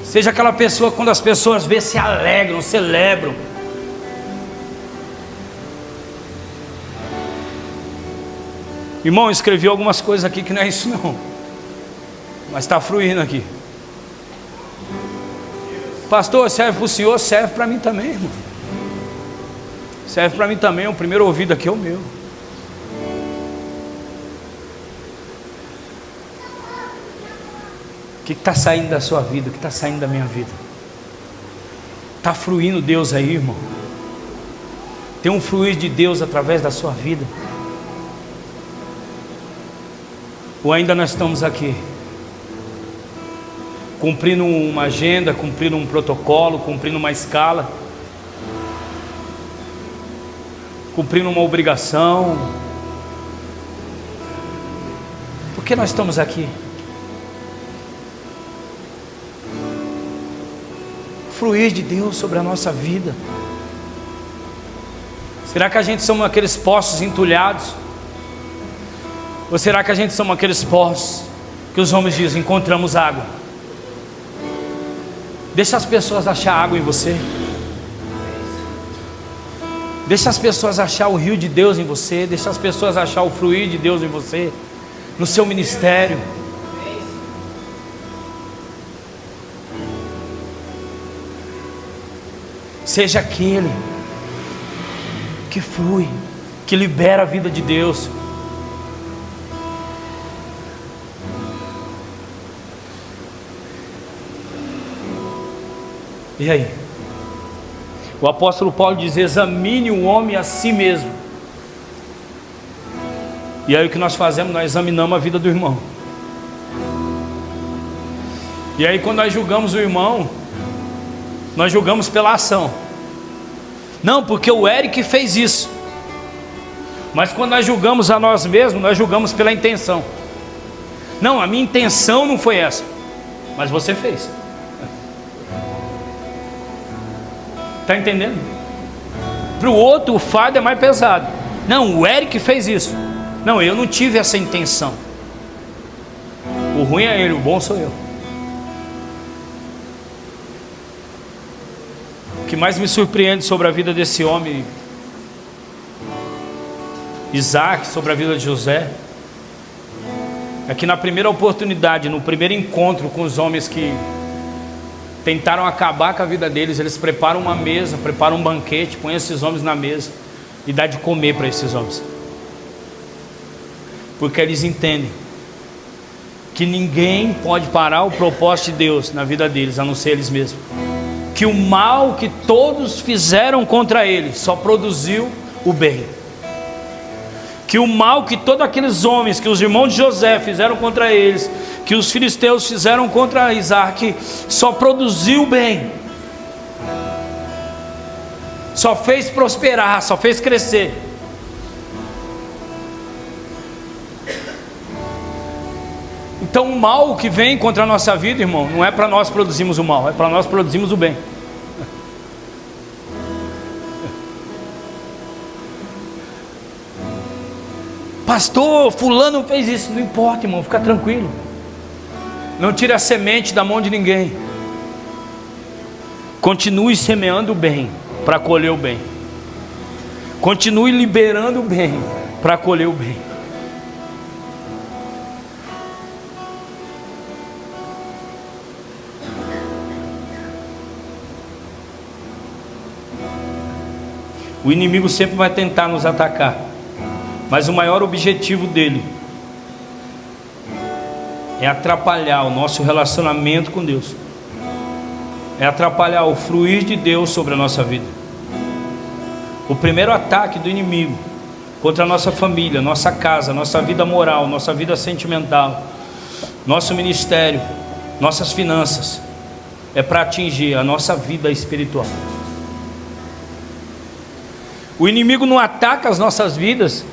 Seja aquela pessoa que quando as pessoas vê, se alegram, celebram. Irmão, eu escrevi algumas coisas aqui que não é isso não, mas está fluindo aqui. Pastor, serve para o senhor, serve para mim também, irmão. Serve para mim também, o primeiro ouvido aqui é o meu. O que está saindo da sua vida? O que está saindo da minha vida? Está fluindo Deus aí, irmão? Tem um fluir de Deus através da sua vida? Ou ainda nós estamos aqui cumprindo uma agenda, cumprindo um protocolo, cumprindo uma escala, cumprindo uma obrigação? Por que nós estamos aqui? Fluir de Deus sobre a nossa vida. Será que a gente somos aqueles poços entulhados? Ou será que a gente somos aqueles poços que os homens dizem: encontramos água? Deixa as pessoas achar água em você. Deixa as pessoas achar o rio de Deus em você. Deixa as pessoas achar o fluir de Deus em você, no seu ministério. Seja aquele que flui, que libera a vida de Deus. E aí? O apóstolo Paulo diz: examine o homem a si mesmo. E aí o que nós fazemos? Nós examinamos a vida do irmão. E aí quando nós julgamos o irmão, nós julgamos pela ação. Não, porque o Eric fez isso. Mas quando nós julgamos a nós mesmos, nós julgamos pela intenção. Não, a minha intenção não foi essa, mas você fez. Está entendendo? Para o outro o fardo é mais pesado. Não, o Eric fez isso. Não, eu não tive essa intenção. O ruim é ele, o bom sou eu. O que mais me surpreende sobre a vida desse homem Isaac, sobre a vida de José, é que na primeira oportunidade, no primeiro encontro com os homens que tentaram acabar com a vida deles, eles preparam uma mesa, preparam um banquete, põem esses homens na mesa e dá de comer para esses homens, porque eles entendem que ninguém pode parar o propósito de Deus na vida deles, a não ser eles mesmos. que o mal que todos fizeram contra ele só produziu o bem. Que o mal que todos aqueles homens, que os irmãos de José fizeram contra eles, que os filisteus fizeram contra Isaac, só produziu o bem. Só fez prosperar, só fez crescer. Então o mal que vem contra a nossa vida, irmão, não é para nós produzirmos o mal, é para nós produzirmos o bem. Pastor, fulano fez isso. Não importa, irmão, fica tranquilo. Não tire a semente da mão de ninguém. Continue semeando o bem para colher o bem. Continue liberando o bem para colher o bem. O inimigo sempre vai tentar nos atacar, mas o maior objetivo dele é atrapalhar o nosso relacionamento com Deus, é atrapalhar o fluir de Deus sobre a nossa vida. O primeiro ataque do inimigo contra a nossa família, nossa casa, nossa vida moral, nossa vida sentimental, nosso ministério, nossas finanças, é para atingir a nossa vida espiritual. O inimigo não ataca as nossas vidas,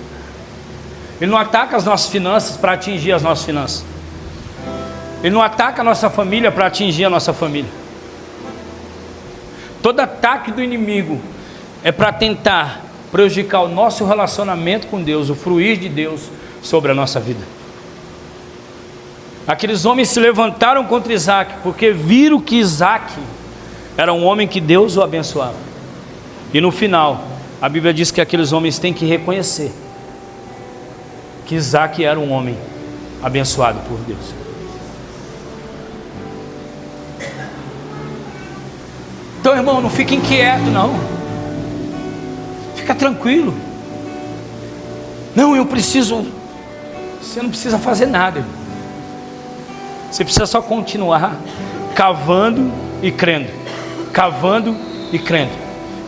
ele não ataca as nossas finanças para atingir as nossas finanças, ele não ataca a nossa família para atingir a nossa família. Todo ataque do inimigo é para tentar prejudicar o nosso relacionamento com Deus, o fluir de Deus sobre a nossa vida. Aqueles homens se levantaram contra Isaac porque viram que Isaac era um homem que Deus o abençoava. E no final, a Bíblia diz que aqueles homens têm que reconhecer que Isaac era um homem abençoado por Deus. Então, irmão, não fique inquieto, não. Fica tranquilo. Não, eu preciso. Você não precisa fazer nada, irmão. Você precisa só continuar cavando e crendo, cavando e crendo,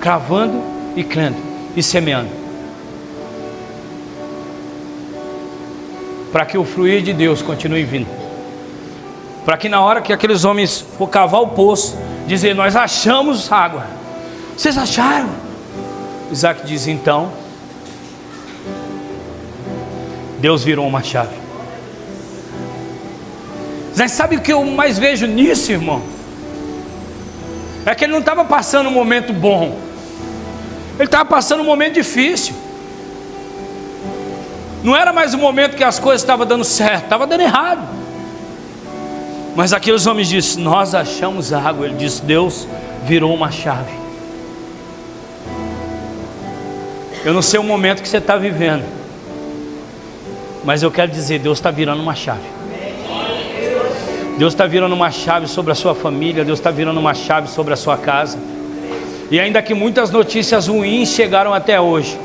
cavando e crendo e semeando, para que o fluir de Deus continue vindo, para que na hora que aqueles homens for cavar o poço, dizer: nós achamos água. Vocês acharam? Isaac diz: então Deus virou uma chave. Mas sabe o que eu mais vejo nisso, irmão? É que ele não estava passando um momento bom, ele estava passando um momento difícil. Não era mais o momento que as coisas estavam dando certo, estava dando errado. Mas aqueles homens disseram: nós achamos água. Ele disse: Deus virou uma chave. Eu não sei o momento que você está vivendo, mas eu quero dizer: Deus está virando uma chave. Deus está virando uma chave sobre a sua família. Deus está virando uma chave sobre a sua casa. E ainda que muitas notícias ruins chegaram até hoje,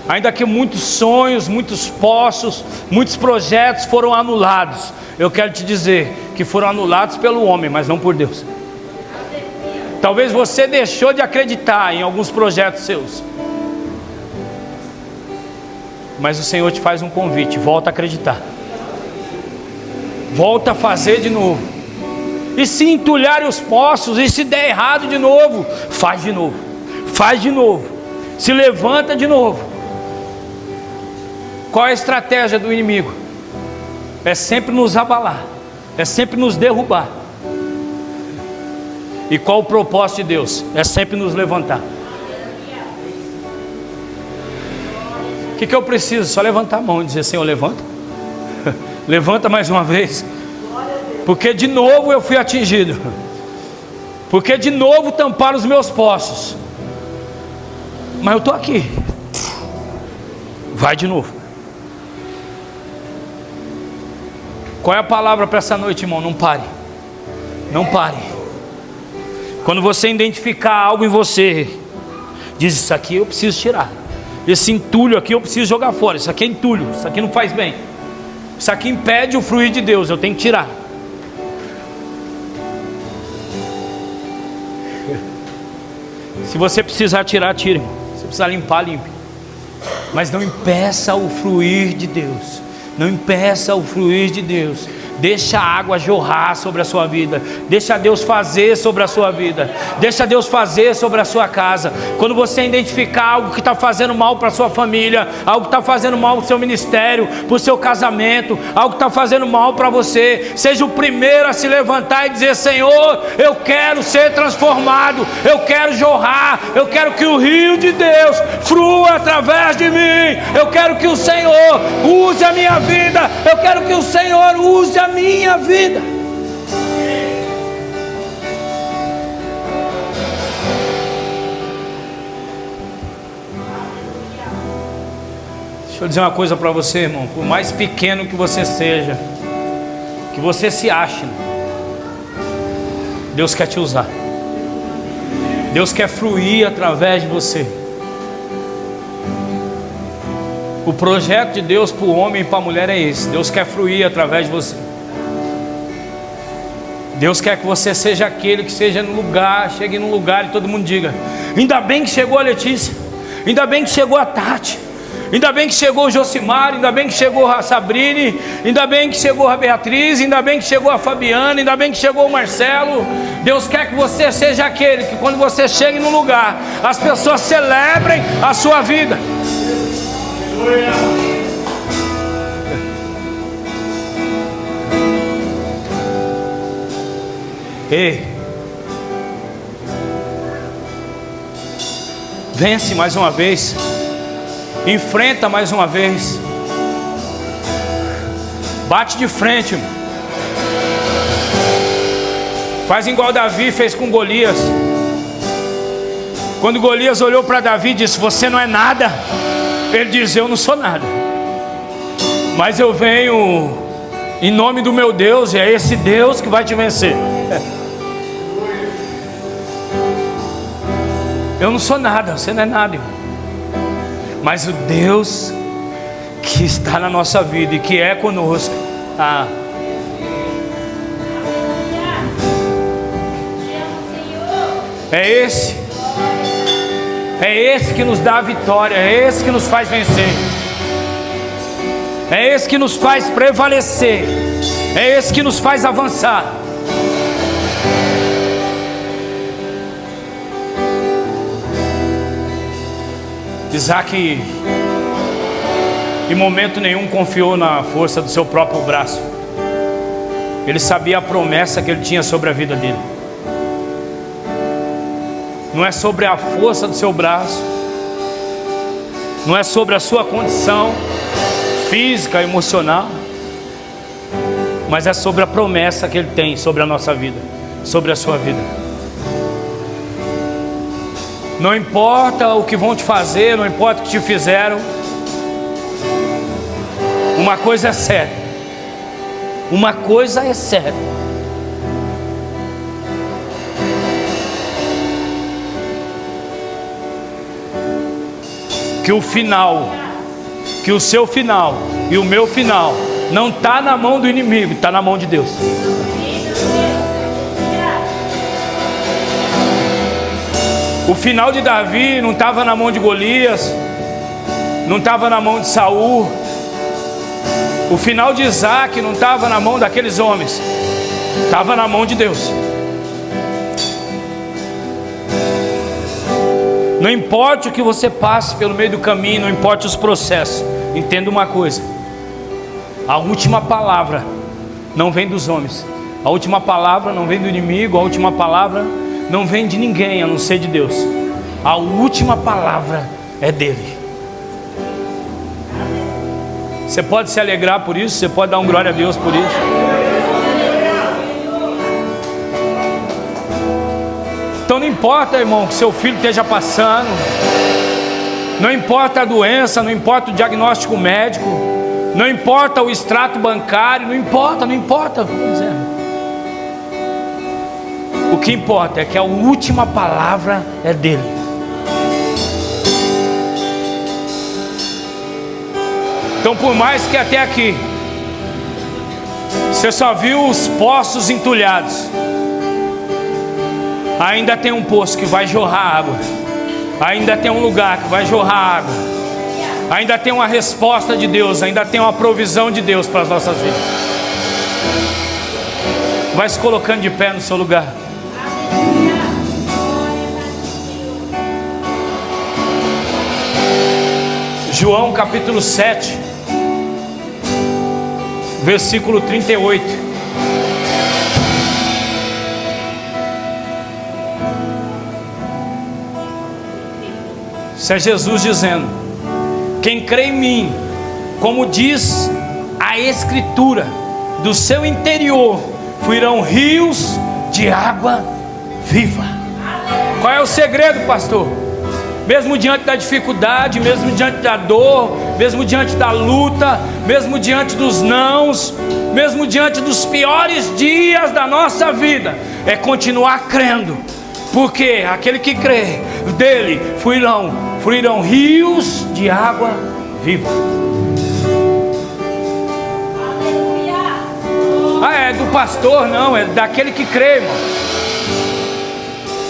ainda que muitos sonhos, muitos poços, muitos projetos foram anulados, eu quero te dizer que foram anulados pelo homem, mas não por Deus. Talvez você deixou de acreditar em alguns projetos seus, mas o Senhor te faz um convite: volta a acreditar, volta a fazer de novo. E se entulharem os poços, e se der errado de novo, faz de novo, faz de novo, se levanta de novo. Qual é a estratégia do inimigo? É sempre nos abalar, é sempre nos derrubar. E qual o propósito de Deus? É sempre nos levantar. O que eu preciso? Só levantar a mão e dizer: Senhor, levanta. Levanta mais uma vez. Porque de novo eu fui atingido, porque de novo tamparam os meus poços, mas eu estou aqui. Vai de novo. Qual é a palavra para essa noite, irmão? Não pare. Não pare. Quando você identificar algo em você, diz: isso aqui eu preciso tirar, esse entulho aqui eu preciso jogar fora, isso aqui é entulho, isso aqui não faz bem, isso aqui impede o fluir de Deus, eu tenho que tirar. Se você precisar tirar, tire. Se precisar limpar, limpe. Mas não impeça o fluir de Deus. Não impeça o fluir de Deus. Deixa a água jorrar sobre a sua vida. Deixa Deus fazer sobre a sua vida. Deixa Deus fazer sobre a sua casa. Quando você identificar algo que está fazendo mal para a sua família, algo que está fazendo mal para o seu ministério, para o seu casamento, algo que está fazendo mal para você, seja o primeiro a se levantar e dizer: Senhor, eu quero ser transformado, eu quero jorrar, eu quero que o rio de Deus flua através de mim, eu quero que o Senhor use a minha vida, eu quero que o Senhor use a minha vida. Deixa eu dizer uma coisa para você, irmão. Por mais pequeno que você seja, que você se ache, Deus quer te usar. Deus quer fluir através de você. O projeto de Deus para o homem e para a mulher é esse. Deus quer fluir através de você. Deus quer que você seja aquele que seja no lugar, chegue num lugar e todo mundo diga: ainda bem que chegou a Letícia, ainda bem que chegou a Tati, ainda bem que chegou o Josimar, ainda bem que chegou a Sabrine, ainda bem que chegou a Beatriz, ainda bem que chegou a Fabiana, ainda bem que chegou o Marcelo. Deus quer que você seja aquele que quando você chegue num lugar, as pessoas celebrem a sua vida. Ei, vence mais uma vez, enfrenta mais uma vez, bate de frente, irmão. Faz igual Davi fez com Golias. Quando Golias olhou para Davi e disse: você não é nada, ele diz: eu não sou nada, mas eu venho em nome do meu Deus, e é esse Deus que vai te vencer. Eu não sou nada, você não é nada, irmão. Mas o Deus que está na nossa vida e que é conosco, é esse que nos dá a vitória, é esse que nos faz vencer, é esse que nos faz prevalecer, é esse que nos faz avançar. Isaac em momento nenhum confiou na força do seu próprio braço. Ele sabia a promessa que ele tinha sobre a vida dele. Não é sobre a força do seu braço, não é sobre a sua condição física, emocional, mas é sobre a promessa que ele tem sobre a nossa vida, sobre a sua vida. Não importa o que vão te fazer, não importa o que te fizeram, uma coisa é certa, uma coisa é certa: que o final, que o seu final e o meu final não está na mão do inimigo, está na mão de Deus. O final de Davi não estava na mão de Golias, não estava na mão de Saul. O final de Isaac não estava na mão daqueles homens, estava na mão de Deus. Não importa o que você passe pelo meio do caminho, não importa os processos, entenda uma coisa: a última palavra não vem dos homens, a última palavra não vem do inimigo, a última palavra não vem de ninguém a não ser de Deus. A última palavra é dele. Você pode se alegrar por isso, você pode dar um glória a Deus por isso. Então não importa, irmão, que seu filho esteja passando, não importa a doença, não importa o diagnóstico médico, não importa o extrato bancário, não importa. O que importa é que a última palavra é dele. Então, por mais que até aqui você só viu os poços entulhados, ainda tem um poço que vai jorrar água. Ainda tem um lugar que vai jorrar água. Ainda tem uma resposta de Deus. Ainda tem uma provisão de Deus para as nossas vidas. Vai se colocando de pé no seu lugar. João capítulo 7, versículo 38. Isso é Jesus dizendo: quem crê em mim, como diz a Escritura, do seu interior fluirão rios de água viva. Qual é o segredo, pastor? Mesmo diante da dificuldade, mesmo diante da dor, mesmo diante da luta, mesmo diante dos nãos, mesmo diante dos piores dias da nossa vida, é continuar crendo, porque aquele que crê, dele fluirão rios de água viva. Ah, é do pastor? Não, é daquele que crê, irmão.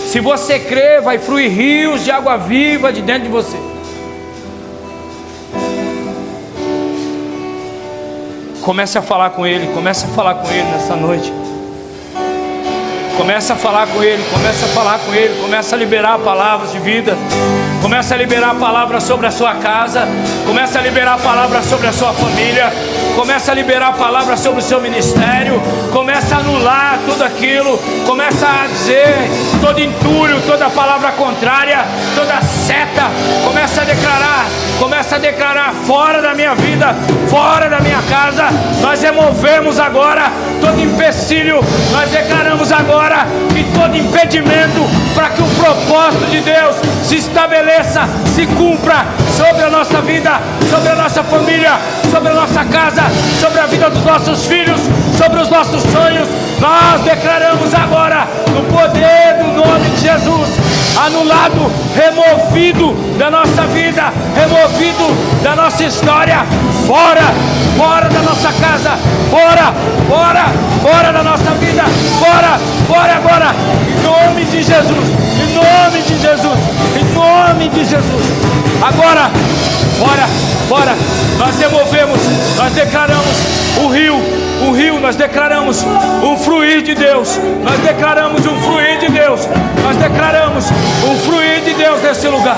Se você crê, vai fluir rios de água viva de dentro de você. Comece a falar com Ele, comece a falar com Ele nessa noite. Comece a falar com Ele, comece a falar com Ele, comece a liberar palavras de vida. Comece a liberar palavras sobre a sua casa. Comece a liberar palavras sobre a sua família. Comece a liberar palavras sobre o seu ministério. Comece a anular tudo aquilo. Comece a dizer todo entulho, toda palavra contrária, toda seta. Comece a declarar fora da minha vida, fora da minha casa. Nós removemos agora todo empecilho. Nós declaramos agora que todo impedimento para que o propósito de Deus se estabeleça, se cumpra sobre a nossa vida, sobre a nossa família, sobre a nossa casa, sobre a vida dos nossos filhos, sobre os nossos sonhos. Nós declaramos agora, no poder do nome de Jesus, anulado, removido da nossa vida, removido da nossa história, fora da nossa casa, fora da nossa vida, fora agora, em nome de Jesus, em nome de Jesus, em nome de Jesus. Agora, fora, nós removemos, nós declaramos o rio, nós declaramos um fluir de Deus, nós declaramos um fluir de Deus, nós declaramos um fluir de Deus nesse lugar.